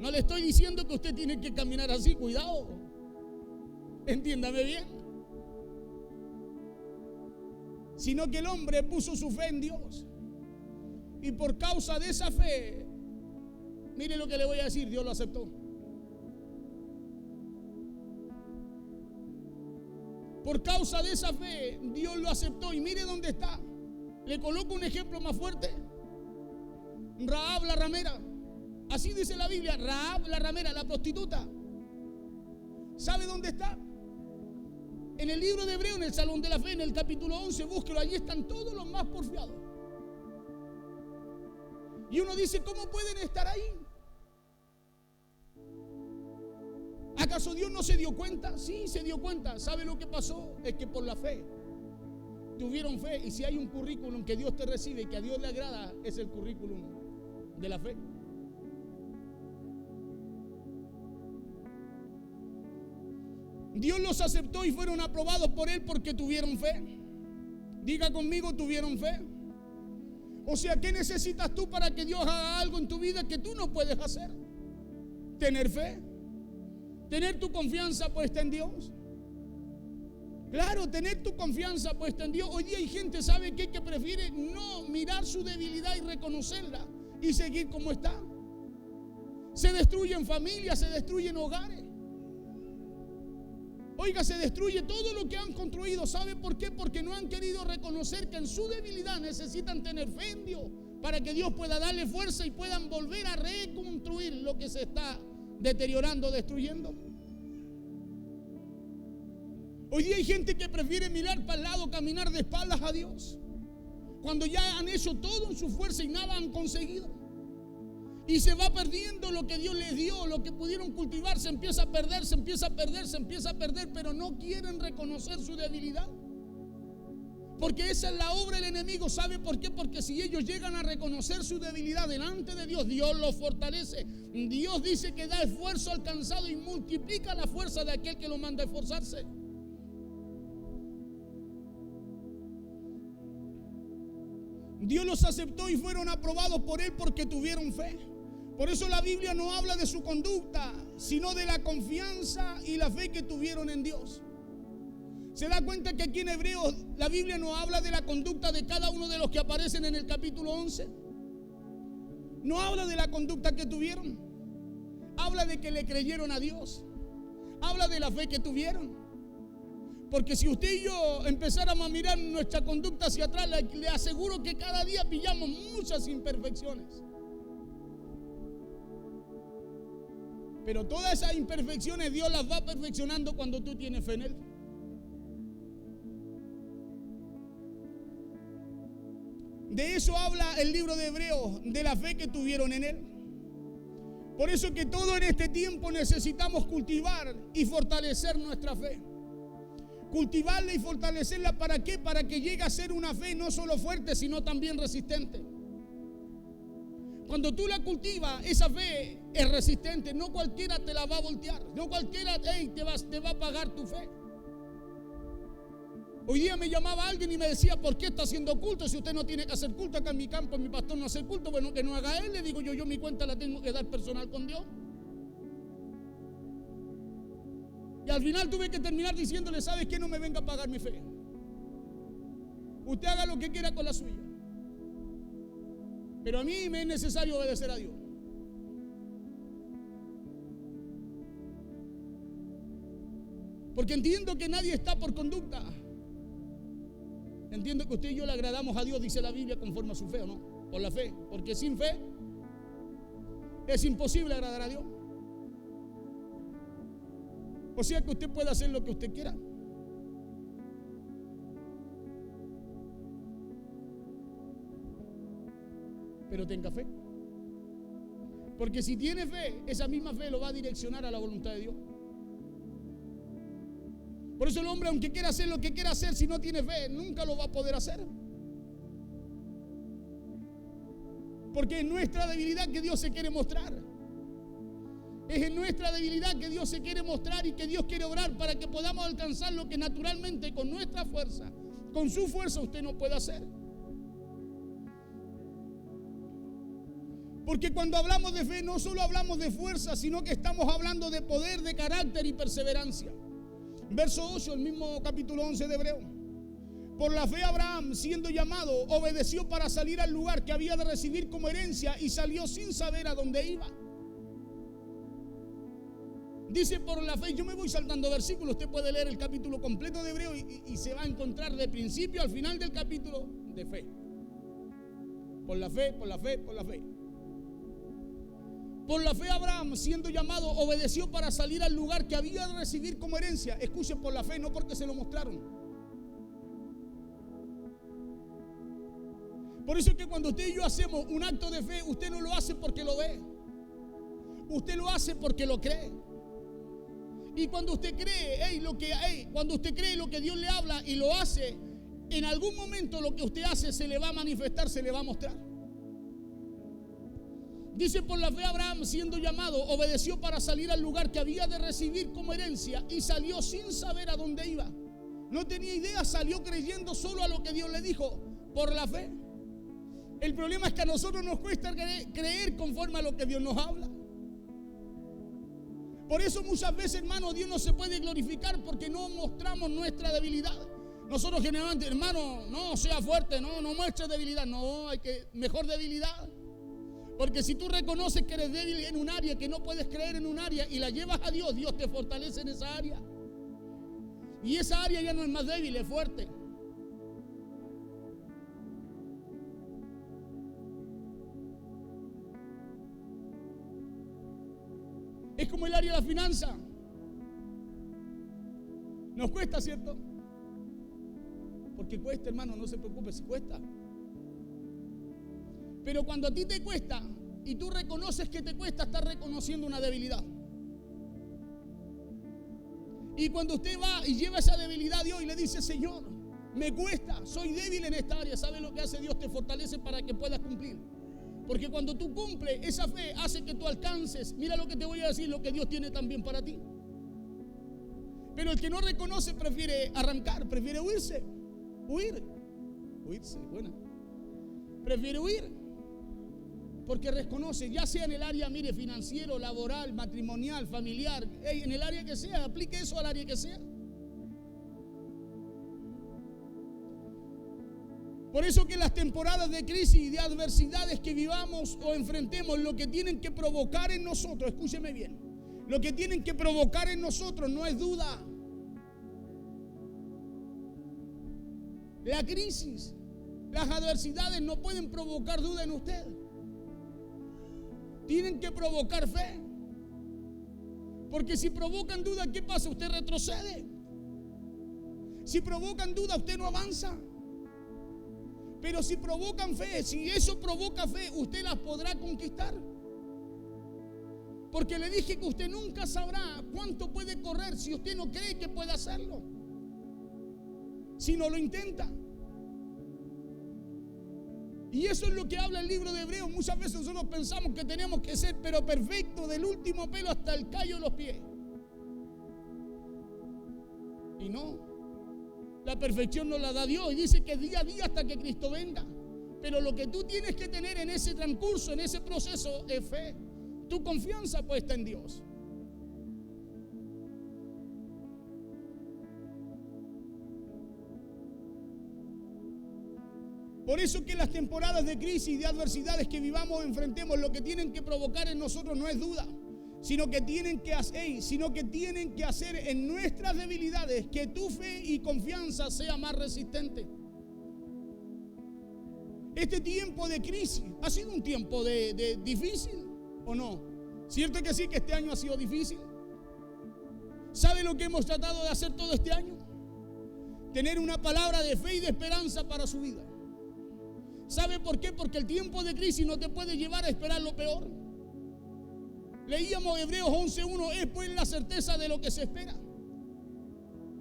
No le estoy diciendo que usted tiene que caminar así, cuidado. Entiéndame bien. Sino que el hombre puso su fe en Dios. Y por causa de esa fe, mire lo que le voy a decir, Dios lo aceptó. Por causa de esa fe, Dios lo aceptó. Y mire dónde está. Le coloco un ejemplo más fuerte. Rahab la ramera. Así dice la Biblia. Rahab la ramera, la prostituta. ¿Sabe dónde está? En el libro de Hebreo, en el Salón de la Fe, en el capítulo 11, búsquelo. Allí están todos los más porfiados. Y uno dice, ¿cómo pueden estar ahí? ¿Acaso Dios no se dio cuenta? Sí, se dio cuenta. ¿Sabe lo que pasó? Es que por la fe tuvieron fe. Y si hay un currículum que Dios te recibe y que a Dios le agrada, es el currículum de la fe. Dios los aceptó y fueron aprobados por Él porque tuvieron fe. Diga conmigo, tuvieron fe. O sea, ¿qué necesitas tú para que Dios haga algo en tu vida que tú no puedes hacer? Tener fe. Tener tu confianza puesta en Dios. Claro, tener tu confianza puesta en Dios. Hoy día hay gente, ¿sabe qué? Que prefiere no mirar su debilidad y reconocerla y seguir como está. Se destruyen familias, se destruyen hogares. Oiga, se destruye todo lo que han construido. ¿Sabe por qué? Porque no han querido reconocer que en su debilidad necesitan tener fe en Dios para que Dios pueda darle fuerza y puedan volver a reconstruir lo que se está deteriorando, destruyendo. Hoy día hay gente que prefiere mirar para el lado, caminar de espaldas a Dios, cuando ya han hecho todo en su fuerza y nada han conseguido. Y se va perdiendo lo que Dios les dio, lo que pudieron cultivar, se empieza a perder, se empieza a perder, se empieza a perder, pero no quieren reconocer su debilidad. Porque esa es la obra del enemigo. ¿Sabe por qué? Porque si ellos llegan a reconocer su debilidad delante de Dios, Dios los fortalece. Dios dice que da esfuerzo al cansado y multiplica la fuerza de aquel que lo manda a esforzarse. Dios los aceptó y fueron aprobados por Él porque tuvieron fe. Por eso la Biblia no habla de su conducta, sino de la confianza y la fe que tuvieron en Dios. ¿Se da cuenta que aquí en Hebreos la Biblia no habla de la conducta de cada uno de los que aparecen en el capítulo 11? No habla de la conducta que tuvieron. Habla de que le creyeron a Dios. Habla de la fe que tuvieron. Porque si usted y yo empezáramos a mirar nuestra conducta hacia atrás, le aseguro que cada día pillamos muchas imperfecciones. Pero todas esas imperfecciones Dios las va perfeccionando cuando tú tienes fe en Él. De eso habla el libro de Hebreos, de la fe que tuvieron en Él. Por eso que todo en este tiempo necesitamos cultivar y fortalecer nuestra fe. Cultivarla y fortalecerla, ¿para qué? Para que llegue a ser una fe no solo fuerte, sino también resistente. Cuando tú la cultivas, esa fe es resistente. No cualquiera te la va a voltear. No cualquiera te va a pagar tu fe. Hoy día me llamaba alguien y me decía, ¿por qué está haciendo culto si usted no tiene que hacer culto? Acá en mi campo, mi pastor no hace culto. Bueno, que no haga él. Le digo yo mi cuenta la tengo que dar personal con Dios. Y al final tuve que terminar diciéndole, ¿sabes qué? No me venga a pagar mi fe. Usted haga lo que quiera con la suya. Pero a mí me es necesario obedecer a Dios. Porque entiendo que nadie está por conducta. Entiendo que usted y yo le agradamos a Dios, dice la Biblia, conforme a su fe, ¿o no? Por la fe. Porque sin fe es imposible agradar a Dios. O sea que usted puede hacer lo que usted quiera. Pero tenga fe. Porque si tiene fe, esa misma fe lo va a direccionar a la voluntad de Dios. Por eso el hombre, aunque quiera hacer lo que quiera hacer, si no tiene fe, nunca lo va a poder hacer. Porque es nuestra debilidad que Dios se quiere mostrar. Es en nuestra debilidad que Dios se quiere mostrar y que Dios quiere obrar para que podamos alcanzar lo que naturalmente con nuestra fuerza, con su fuerza usted no puede hacer. Porque cuando hablamos de fe no solo hablamos de fuerza, sino que estamos hablando de poder, de carácter y perseverancia. Verso 8, el mismo capítulo 11 de Hebreo. Por la fe Abraham, siendo llamado, obedeció para salir al lugar que había de recibir como herencia y salió sin saber a dónde iba. Dice por la fe, yo me voy saltando versículos, usted puede leer el capítulo completo de Hebreo y se va a encontrar de principio al final del capítulo de fe. Por la fe, por la fe, por la fe. Por la fe Abraham, siendo llamado, obedeció para salir al lugar que había de recibir como herencia. Escuche, por la fe, no porque se lo mostraron. Por eso es que cuando usted y yo hacemos un acto de fe, usted no lo hace porque lo ve. Usted lo hace porque lo cree. Y cuando usted cree, cuando usted cree lo que Dios le habla y lo hace, en algún momento lo que usted hace se le va a manifestar, se le va a mostrar. Dice, por la fe Abraham, siendo llamado, obedeció para salir al lugar que había de recibir como herencia y salió sin saber a dónde iba. No tenía idea, salió creyendo solo a lo que Dios le dijo, por la fe. El problema es que a nosotros nos cuesta creer conforme a lo que Dios nos habla. Por eso muchas veces, hermano, Dios no se puede glorificar porque no mostramos nuestra debilidad. Nosotros generalmente, hermano, no sea fuerte, no muestres debilidad. No, hay que mejor debilidad. Porque si tú reconoces que eres débil en un área, que no puedes creer en un área y la llevas a Dios, Dios te fortalece en esa área. Y esa área ya no es más débil, es fuerte. Es como el área de la finanza. Nos cuesta, ¿cierto? Porque cuesta, hermano, no se preocupe si cuesta. Pero cuando a ti te cuesta y tú reconoces que te cuesta, estás reconociendo una debilidad. Y cuando usted va y lleva esa debilidad a Dios y le dice, Señor, me cuesta, soy débil en esta área, ¿sabe lo que hace Dios? Te fortalece para que puedas cumplir. Porque cuando tú cumples, esa fe hace que tú alcances. Mira lo que te voy a decir, lo que Dios tiene también para ti. Pero el que no reconoce prefiere arrancar, prefiere huirse. Huirse, buena. Prefiere huir. Porque reconoce, ya sea en el área, mire, financiero, laboral, matrimonial, familiar, en el área que sea, aplique eso al área que sea. Por eso que las temporadas de crisis y de adversidades que vivamos o enfrentemos, lo que tienen que provocar en nosotros, escúcheme bien, lo que tienen que provocar en nosotros no es duda. La crisis, las adversidades no pueden provocar duda en usted. Tienen que provocar fe. Porque si provocan duda, ¿qué pasa? Usted retrocede. Si provocan duda, usted no avanza. Pero si provocan fe, si eso provoca fe, usted las podrá conquistar. Porque le dije que usted nunca sabrá cuánto puede correr si usted no cree que puede hacerlo. Si no lo intenta. Y eso es lo que habla el libro de Hebreos. Muchas veces nosotros pensamos que tenemos que ser pero perfectos del último pelo hasta el callo de los pies. Y no. La perfección nos la da Dios y dice que día a día hasta que Cristo venga. Pero lo que tú tienes que tener en ese transcurso, en ese proceso, es fe. Tu confianza puesta en Dios. Por eso que las temporadas de crisis y de adversidades que vivamos o enfrentemos, lo que tienen que provocar en nosotros no es duda, sino que tienen que hacer en nuestras debilidades que tu fe y confianza sea más resistente. Este tiempo de crisis ha sido un tiempo de difícil, ¿o no? ¿Cierto que sí, que este año ha sido difícil? ¿Sabe lo que hemos tratado de hacer todo este año? Tener una palabra de fe y de esperanza para su vida. ¿Sabe por qué? Porque el tiempo de crisis no te puede llevar a esperar lo peor. Leíamos Hebreos 11:1, es pues la certeza de lo que se espera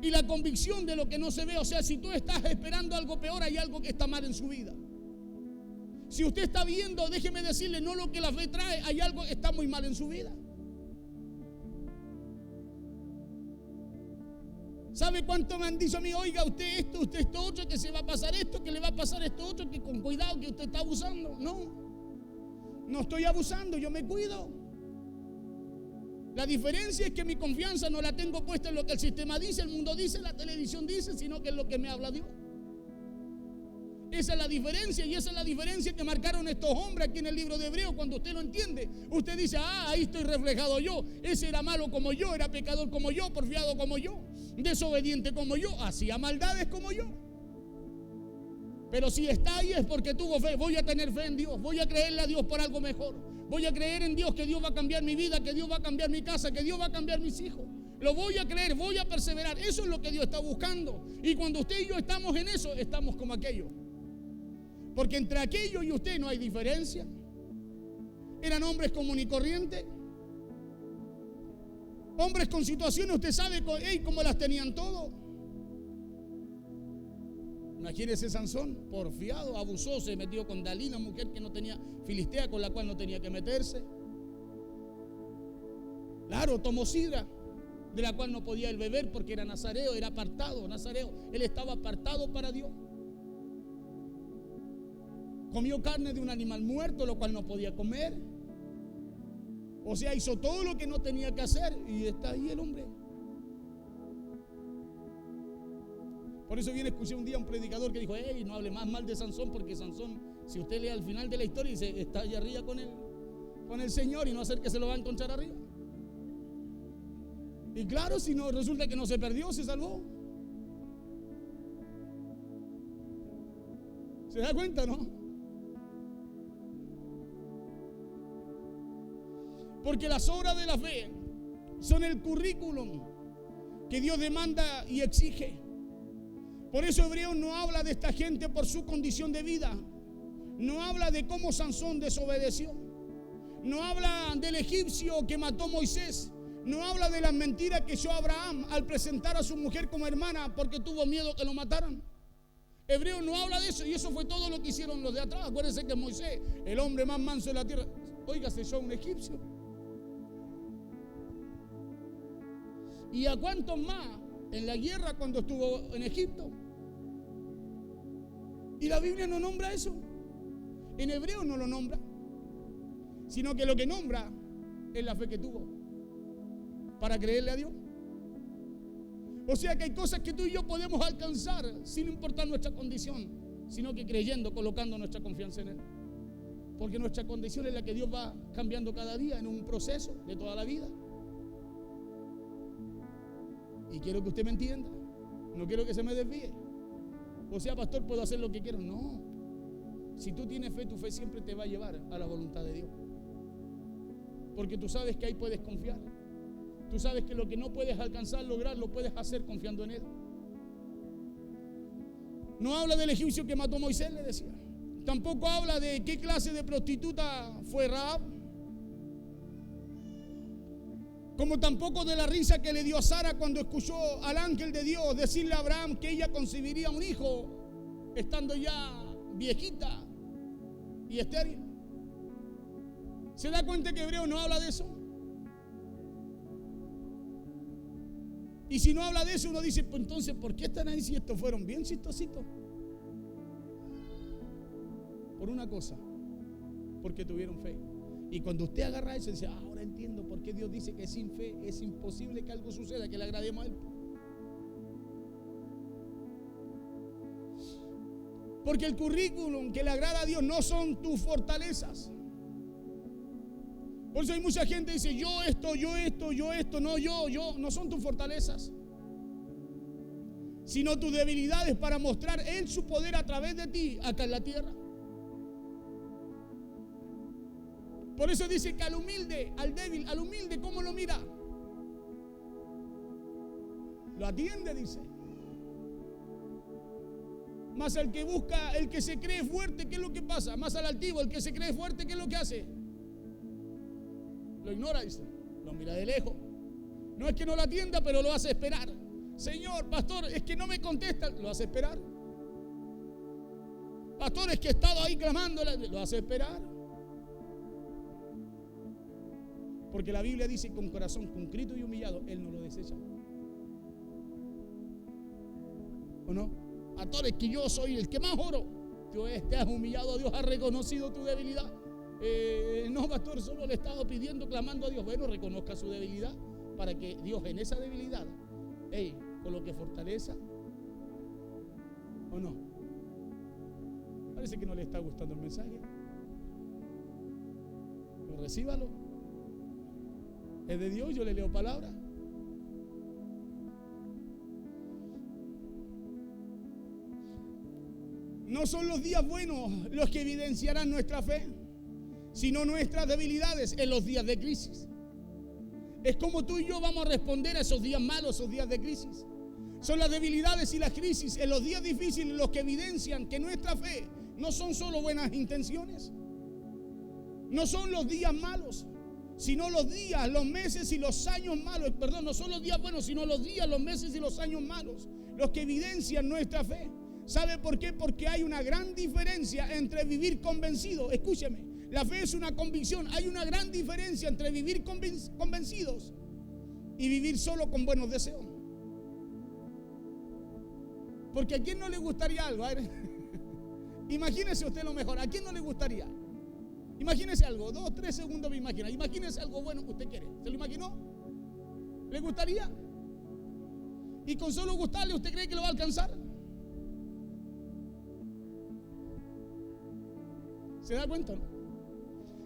y la convicción de lo que no se ve. O sea, si tú estás esperando algo peor, hay algo que está mal en su vida. Si usted está viendo, déjeme decirle, no lo que la fe trae, hay algo que está muy mal en su vida. ¿Sabe cuánto me han dicho a mí? Oiga, usted esto otro, que se va a pasar esto, que le va a pasar esto otro, que con cuidado, que usted está abusando. No estoy abusando, yo me cuido. La diferencia es que mi confianza no la tengo puesta en lo que el sistema dice, el mundo dice, la televisión dice, sino que es lo que me habla Dios. Esa es la diferencia, y esa es la diferencia que marcaron estos hombres aquí en el libro de Hebreos. Cuando usted lo entiende, usted dice: ahí estoy reflejado yo. Ese era malo como yo, era pecador como yo, porfiado como yo, desobediente como yo, hacía maldades como yo. Pero si está ahí es porque tuvo fe. Voy a tener fe en Dios, voy a creerle a Dios por algo mejor. Voy a creer en Dios que Dios va a cambiar mi vida, que Dios va a cambiar mi casa, que Dios va a cambiar mis hijos. Lo voy a creer, voy a perseverar. Eso es lo que Dios está buscando. Y cuando usted y yo estamos en eso, estamos como aquello. Porque entre aquello y usted no hay diferencia. Eran hombres común y corriente, hombres con situaciones, usted sabe cómo las tenían todo. Imagínese Sansón, porfiado, abusó, se metió con Dalila, mujer que no tenía, filistea, con la cual no tenía que meterse. Claro, tomó sidra, de la cual no podía él beber porque era nazareo, era apartado, nazareo. Él estaba apartado para Dios. Comió carne de un animal muerto, lo cual no podía comer. O sea, hizo todo lo que no tenía que hacer, y está ahí el hombre. Por eso escuché un día un predicador que dijo: no hable más mal de Sansón, porque Sansón, si usted lee al final de la historia, dice, está allá arriba con el Señor, y no hacer que se lo va a encontrar arriba. Y claro, si no, resulta que no se perdió, se salvó. ¿Se da cuenta, no? Porque las obras de la fe son el currículum que Dios demanda y exige. Por eso Hebreos no habla de esta gente por su condición de vida. No habla de cómo Sansón desobedeció. No habla del egipcio que mató a Moisés. No habla de las mentiras que echó Abraham al presentar a su mujer como hermana porque tuvo miedo que lo mataran. Hebreos no habla de eso, y eso fue todo lo que hicieron los de atrás. Acuérdense que Moisés, el hombre más manso de la tierra, oiga, se echó a un egipcio. ¿Y a cuántos más en la guerra cuando estuvo en Egipto? Y la Biblia no nombra eso. En Hebreo no lo nombra, sino que lo que nombra es la fe que tuvo para creerle a Dios. O sea que hay cosas que tú y yo podemos alcanzar sin importar nuestra condición, sino que creyendo, colocando nuestra confianza en Él. Porque nuestra condición es la que Dios va cambiando cada día en un proceso de toda la vida. Y quiero que usted me entienda, no quiero que se me desvíe. O sea, pastor, puedo hacer lo que quiero. No. Si tú tienes fe, tu fe siempre te va a llevar a la voluntad de Dios. Porque tú sabes que ahí puedes confiar. Tú sabes que lo que no puedes alcanzar, lograr, lo puedes hacer confiando en Él. No habla del egipcio que mató a Moisés, le decía. Tampoco habla de qué clase de prostituta fue Rahab. Como tampoco de la risa que le dio a Sara cuando escuchó al ángel de Dios decirle a Abraham que ella concebiría un hijo estando ya viejita y estéril. ¿Se da cuenta que Hebreo no habla de eso? Y si no habla de eso, uno dice, pues entonces, ¿por qué están ahí si estos fueron bien chistositos? Por una cosa, porque tuvieron fe. Y cuando usted agarra eso y dice, ahora entiendo por qué Dios dice que sin fe es imposible que algo suceda, que le agrademos a Él. Porque el currículum que le agrada a Dios no son tus fortalezas. Por eso hay mucha gente que dice, yo esto, no son tus fortalezas, sino tus debilidades para mostrar Él su poder a través de ti acá en la tierra. Por eso dice que al humilde, al débil, al humilde, ¿cómo lo mira? Lo atiende, dice. Más al que busca, el que se cree fuerte, ¿qué es lo que pasa? Más al altivo, el que se cree fuerte, ¿qué es lo que hace? Lo ignora, dice. Lo mira de lejos. No es que no lo atienda, pero lo hace esperar. Señor, pastor, es que no me contesta, lo hace esperar. Pastor, es que he estado ahí clamándole, lo hace esperar. Porque la Biblia dice, con corazón contrito y humillado, Él no lo desecha. ¿O no? Pastor, es que yo soy el que más oro. Tú te has humillado a Dios, has reconocido tu debilidad. No, pastor, solo le he estado pidiendo, clamando a Dios. Bueno, reconozca su debilidad para que Dios en esa debilidad coloque fortaleza. ¿O no? Parece que no le está gustando el mensaje. Pero recíbalo. Es de Dios, yo le leo palabra. No son los días buenos los que evidenciarán nuestra fe, sino nuestras debilidades en los días de crisis. Es como tú y yo vamos a responder a esos días malos, esos días de crisis. Son las debilidades y las crisis en los días difíciles los que evidencian que nuestra fe no son solo buenas intenciones. No son los días malos, sino los días, los meses y los años malos. Perdón, no son los días buenos, sino los días, los meses y los años malos los que evidencian nuestra fe. ¿Sabe por qué? Porque hay una gran diferencia entre vivir convencido. Escúcheme, la fe es una convicción. Hay una gran diferencia entre vivir convencidos y vivir solo con buenos deseos. Porque ¿a quién no le gustaría algo? A ver, imagínese usted lo mejor. ¿A quién no le gustaría? Imagínese algo, 2, 3 segundos me imagina. Imagínese algo bueno que usted quiere. ¿Se lo imaginó? ¿Le gustaría? Y con solo gustarle, ¿usted cree que lo va a alcanzar? ¿Se da cuenta, no?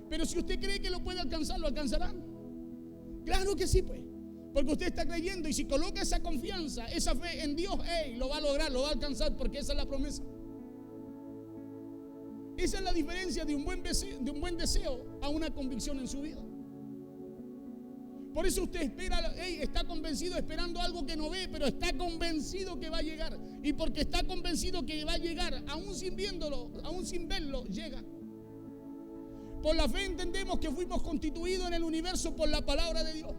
Pero si usted cree que lo puede alcanzar, ¿lo alcanzará? Claro que sí, pues. Porque usted está creyendo, y si coloca esa confianza, esa fe en Dios, lo va a lograr, lo va a alcanzar, porque esa es la promesa. Esa es la diferencia de un buen deseo a una convicción en su vida. Por eso usted espera, está convencido esperando algo que no ve, pero está convencido que va a llegar. Y porque está convencido que va a llegar, aún sin viéndolo, aún sin verlo, llega. Por la fe entendemos que fuimos constituidos en el universo por la palabra de Dios.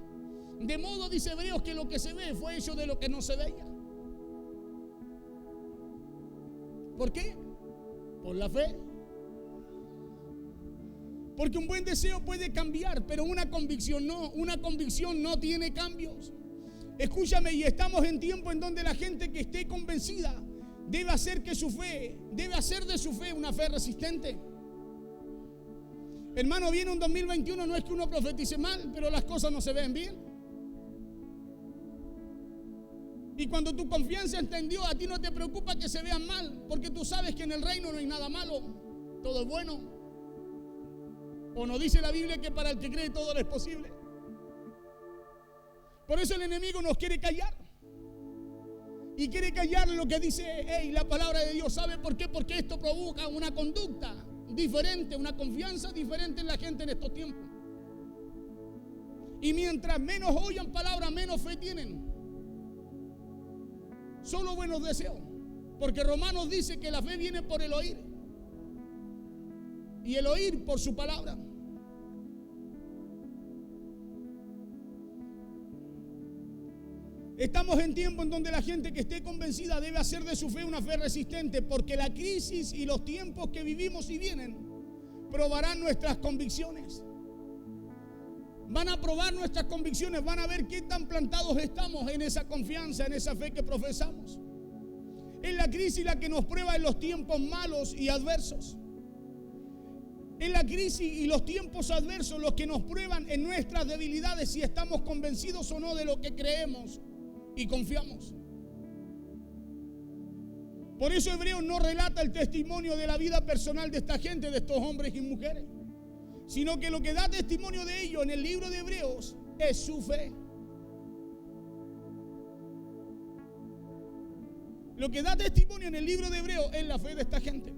De modo, dice Hebreos, que lo que se ve fue hecho de lo que no se veía. ¿Por qué? Por la fe. Porque un buen deseo puede cambiar, pero una convicción no. Una convicción no tiene cambios. Escúchame, y estamos en tiempo en donde la gente que esté convencida debe hacer de su fe una fe resistente. Hermano, viene un 2021, no es que uno profetice mal, pero las cosas no se ven bien. Y cuando tu confianza está en Dios, a ti no te preocupa que se vean mal, porque tú sabes que en el reino no hay nada malo, todo es bueno. ¿O no dice la Biblia que para el que cree todo es posible? Por eso el enemigo nos quiere callar. Y quiere callar lo que dice la palabra de Dios. ¿Sabe por qué? Porque esto provoca una conducta diferente, una confianza diferente en la gente en estos tiempos. Y mientras menos oigan palabra, menos fe tienen. Solo buenos deseos. Porque Romanos dice que la fe viene por el oír. Y el oír por su palabra. Estamos en tiempo en donde la gente que esté convencida debe hacer de su fe una fe resistente, porque la crisis y los tiempos que vivimos y vienen probarán nuestras convicciones. Van a probar nuestras convicciones, van a ver qué tan plantados estamos en esa confianza, en esa fe que profesamos. Es la crisis la que nos prueba en los tiempos malos y adversos. Es la crisis y los tiempos adversos los que nos prueban en nuestras debilidades si estamos convencidos o no de lo que creemos y confiamos. Por eso Hebreos no relata el testimonio de la vida personal de esta gente, de estos hombres y mujeres, sino que lo que da testimonio de ellos en el libro de Hebreos es su fe. Lo que da testimonio en el libro de Hebreos es la fe de esta gente.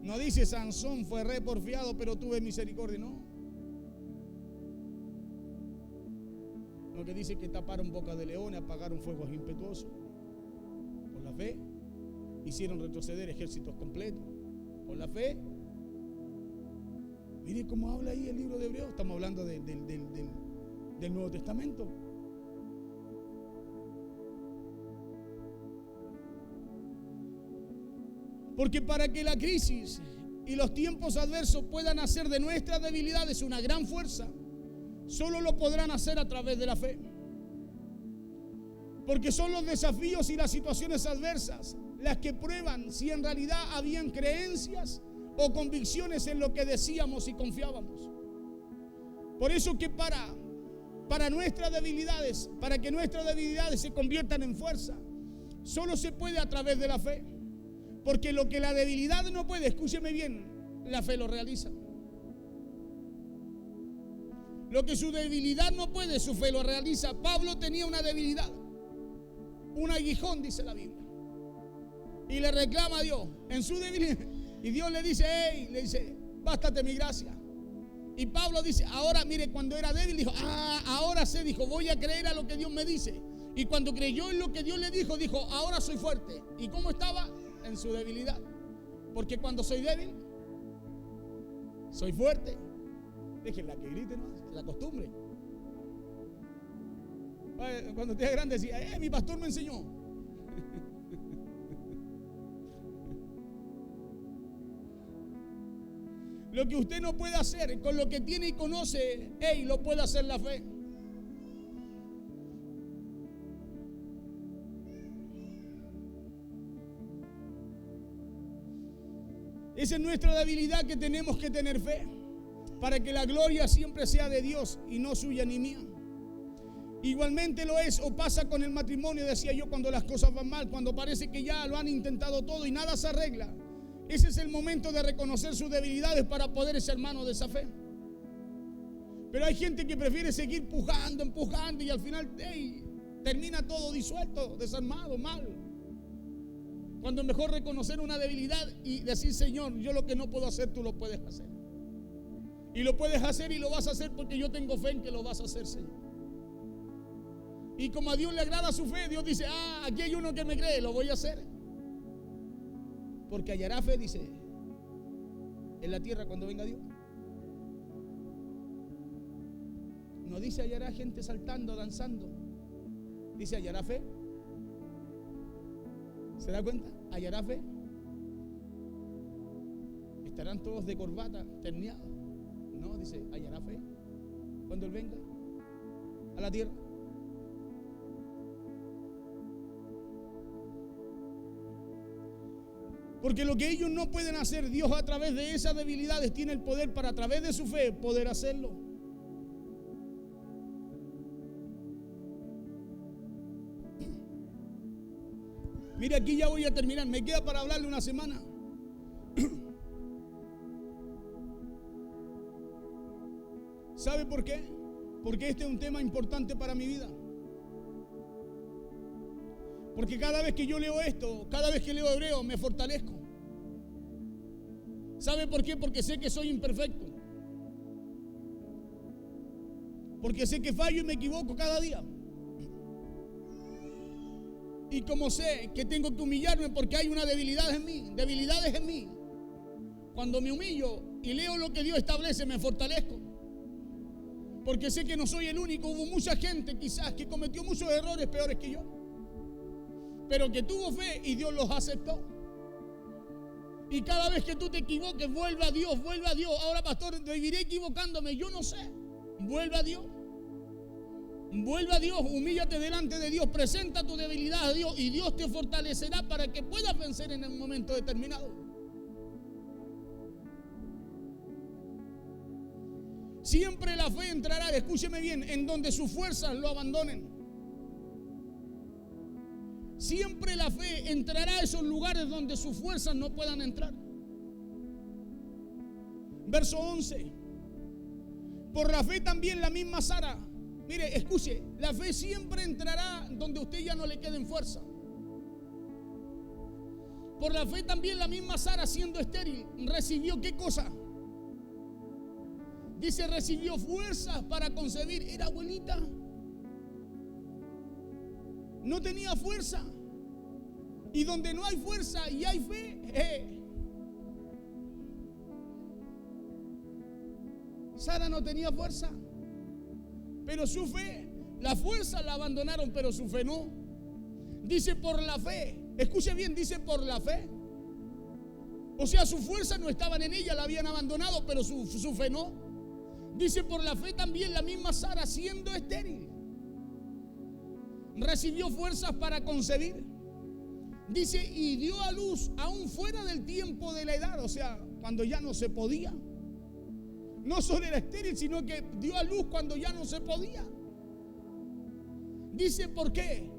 No dice Sansón fue re porfiado, pero tuve misericordia, no. Lo que dice que taparon boca de leones, apagaron fuegos impetuosos. Por la fe hicieron retroceder ejércitos completos. Por la fe. Mire cómo habla ahí el libro de Hebreos. Estamos hablando del Nuevo Testamento. Porque para que la crisis y los tiempos adversos puedan hacer de nuestras debilidades una gran fuerza, solo lo podrán hacer a través de la fe. Porque son los desafíos y las situaciones adversas las que prueban si en realidad habían creencias o convicciones en lo que decíamos y confiábamos. Por eso que para nuestras debilidades, para que nuestras debilidades se conviertan en fuerza, solo se puede a través de la fe. Porque lo que la debilidad no puede, escúcheme bien, la fe lo realiza. Lo que su debilidad no puede, su fe lo realiza. Pablo tenía una debilidad, un aguijón, dice la Biblia, y le reclama a Dios en su debilidad. Y Dios le dice, hey, le dice, bástate mi gracia. Y Pablo dice, ahora, mire, cuando era débil, dijo, ahora sé, dijo, voy a creer a lo que Dios me dice. Y cuando creyó en lo que Dios le dijo, dijo, ahora soy fuerte. ¿Y cómo estaba? En su debilidad. Porque cuando soy débil, soy fuerte. Déjenla que grite, ¿no? La costumbre. Cuando usted es grande decía, mi pastor me enseñó. Lo que usted no puede hacer con lo que tiene y conoce, lo puede hacer la fe. Esa es nuestra debilidad, que tenemos que tener fe para que la gloria siempre sea de Dios y no suya ni mía. Igualmente lo es o pasa con el matrimonio, decía yo, cuando las cosas van mal, cuando parece que ya lo han intentado todo y nada se arregla. Ese es el momento de reconocer sus debilidades para poder ser hermano de esa fe. Pero hay gente que prefiere seguir empujando y al final termina todo disuelto, desarmado, mal. Cuando es mejor reconocer una debilidad y decir, Señor, yo lo que no puedo hacer, tú lo puedes hacer. Y lo puedes hacer y lo vas a hacer porque yo tengo fe en que lo vas a hacer, Señor. Y como a Dios le agrada su fe, Dios dice, aquí hay uno que me cree, lo voy a hacer. Porque hallará fe, dice, en la tierra cuando venga Dios. No dice hallará gente saltando, danzando. Dice hallará fe. ¿Se da cuenta? Hallará fe. Estarán todos de corbata, terneados. No, dice hallará fe cuando Él venga a la tierra. Porque lo que ellos no pueden hacer, Dios a través de esas debilidades tiene el poder para, a través de su fe, poder hacerlo. Mire, aquí ya voy a terminar. Me queda para hablarle una semana. ¿Sabe por qué? Porque este es un tema importante para mi vida. Porque cada vez que yo leo esto, cada vez que leo hebreo, me fortalezco. ¿Sabe por qué? Porque sé que soy imperfecto. Porque sé que fallo y me equivoco cada día. Y como sé que tengo que humillarme porque hay una debilidad en mí, debilidades en mí, cuando me humillo y leo lo que Dios establece, me fortalezco. Porque sé que no soy el único. Hubo mucha gente quizás que cometió muchos errores peores que yo, pero que tuvo fe y Dios los aceptó. Y cada vez que tú te equivoques, vuelve a Dios, vuelve a Dios. Ahora, pastor, viviré equivocándome, yo no sé. Vuelve a Dios. Vuelve a Dios, humíllate delante de Dios, presenta tu debilidad a Dios y Dios te fortalecerá para que puedas vencer en el momento determinado. Siempre la fe entrará, escúcheme bien, en donde sus fuerzas lo abandonen. Siempre la fe entrará a esos lugares donde sus fuerzas no puedan entrar. Verso 11. Por la fe también la misma Sara. Mire, escuche, la fe siempre entrará donde a usted ya no le queden fuerza. Por la fe también la misma Sara, siendo estéril, recibió ¿qué cosa? Dice, recibió fuerzas para concebir. Era abuelita. No tenía fuerza. Y donde no hay fuerza y hay fe, Sara no tenía fuerza. Pero su fe, la fuerza la abandonaron, pero su fe no. Dice por la fe. Escuche bien, dice por la fe. O sea, su fuerza no estaban en ella, la habían abandonado, pero su fe no. Dice por la fe también la misma Sara, siendo estéril, recibió fuerzas para concebir. Dice, y dio a luz aún fuera del tiempo de la edad, o sea, cuando ya no se podía. No solo era estéril, sino que dio a luz cuando ya no se podía. Dice, ¿por qué?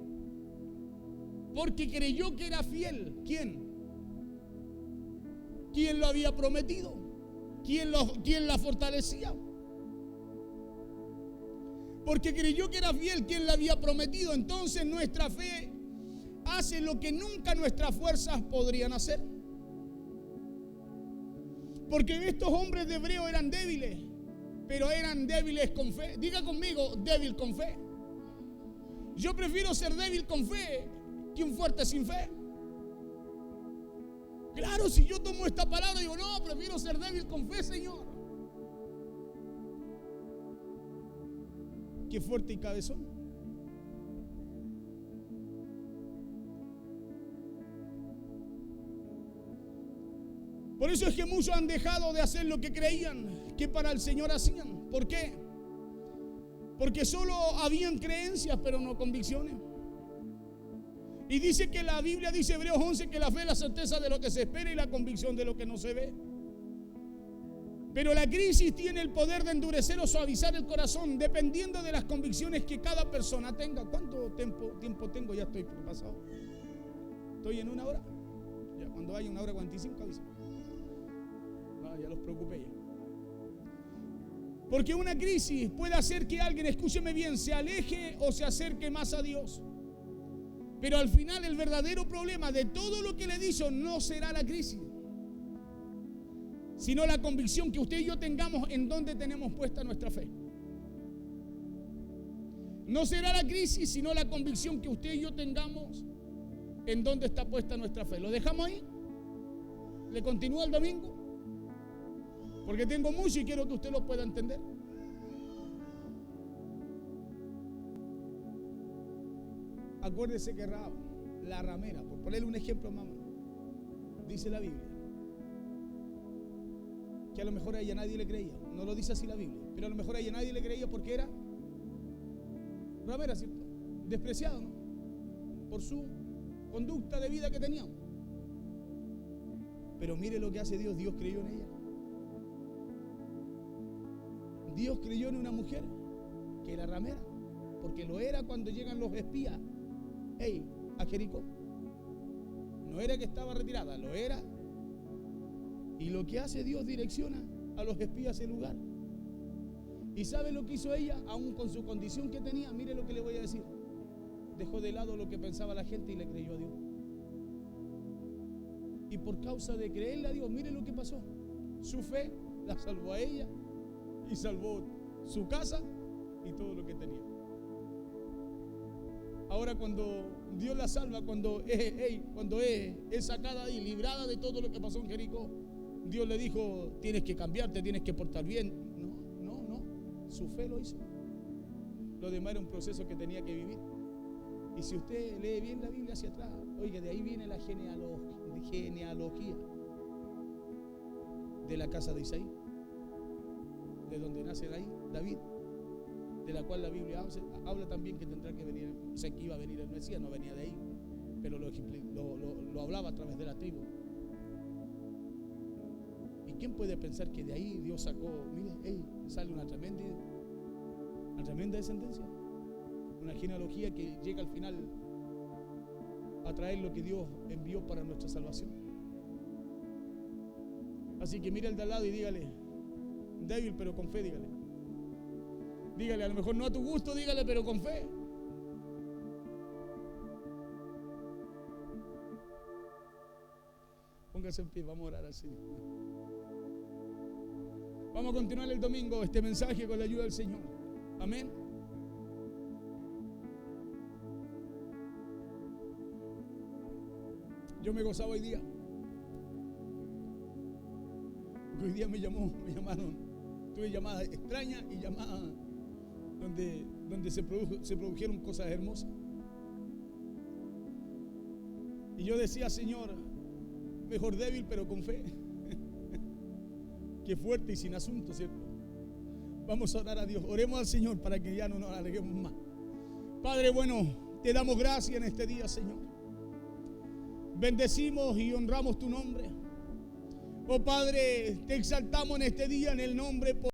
Porque creyó que era fiel. ¿Quién? ¿Quién lo había prometido? ¿Quién la fortalecía? Porque creyó que era fiel quien la había prometido. Entonces nuestra fe hace lo que nunca nuestras fuerzas podrían hacer. Porque estos hombres de Hebreo eran débiles, pero eran débiles con fe. Diga conmigo, débil con fe. Yo prefiero ser débil con fe que un fuerte sin fe. Claro, si yo tomo esta palabra y digo, no, prefiero ser débil con fe, Señor, que fuerte y cabezón. Por eso es que muchos han dejado de hacer lo que creían que para el Señor hacían. ¿Por qué? Porque solo habían creencias, pero no convicciones. Y dice que la Biblia dice, Hebreos 11, que la fe es la certeza de lo que se espera y la convicción de lo que no se ve. Pero la crisis tiene el poder de endurecer o suavizar el corazón, dependiendo de las convicciones que cada persona tenga. ¿Cuánto tiempo tengo? Ya estoy por pasado. ¿Estoy en 1 hora? Ya, cuando haya 1 hora 45, avisa. Ya los preocupé ya. Porque una crisis puede hacer que alguien, escúcheme bien, se aleje o se acerque más a Dios. Pero al final el verdadero problema de todo lo que le he dicho no será la crisis, sino la convicción que usted y yo tengamos en dónde tenemos puesta nuestra fe. No será la crisis, sino la convicción que usted y yo tengamos en dónde está puesta nuestra fe. ¿Lo dejamos ahí? ¿Le continúa el domingo? Porque tengo mucho y quiero que usted lo pueda entender. Acuérdese que Rahab, la ramera, por ponerle un ejemplo, mamá, dice la Biblia que a lo mejor a ella nadie le creía. No lo dice así la Biblia, pero a lo mejor a ella nadie le creía porque era ramera, ¿cierto? Despreciada, ¿no? Por su conducta de vida que tenía. Pero mire lo que hace Dios. Dios creyó en ella. Dios creyó en una mujer que era ramera, porque lo era cuando llegan los espías a Jericó. No era que estaba retirada, lo era. Y lo que hace Dios, direcciona a los espías a ese lugar. ¿Y sabe lo que hizo ella? Aún con su condición que tenía, mire lo que le voy a decir. Dejó de lado lo que pensaba la gente y le creyó a Dios. Y por causa de creerle a Dios, mire lo que pasó. Su fe la salvó a ella y salvó su casa y todo lo que tenía. Ahora cuando Dios la salva, cuando es sacada y librada de todo lo que pasó en Jericó, Dios le dijo, tienes que cambiarte, tienes que portar bien. No, su fe lo hizo. Lo demás era un proceso que tenía que vivir. Y si usted lee bien la Biblia hacia atrás, oiga, de ahí viene la genealogía de la casa de Isaí, de donde nace David, de la cual la Biblia habla también que tendrá que venir, sé que iba a venir el Mesías, no venía de ahí, pero lo hablaba a través de la tribu. ¿Y quién puede pensar que de ahí Dios sacó, mire, sale una tremenda descendencia? Una genealogía que llega al final a traer lo que Dios envió para nuestra salvación. Así que mire al de al lado y dígale, débil pero con fe, dígale. Dígale, a lo mejor no a tu gusto, dígale, pero con fe. Póngase en pie, vamos a orar al Señor. Vamos a continuar el domingo este mensaje con la ayuda del Señor. Amén. Yo me gozaba hoy día. Hoy día me llamaron. Tuve llamadas extrañas y llamadas donde se produjeron cosas hermosas. Y yo decía, Señor, mejor débil pero con fe que fuerte y sin asunto, ¿cierto? Vamos a orar a Dios. Oremos al Señor para que ya no nos aleguemos más. Padre bueno, te damos gracias en este día, Señor. Bendecimos y honramos tu nombre. Oh Padre, te exaltamos en este día en el nombre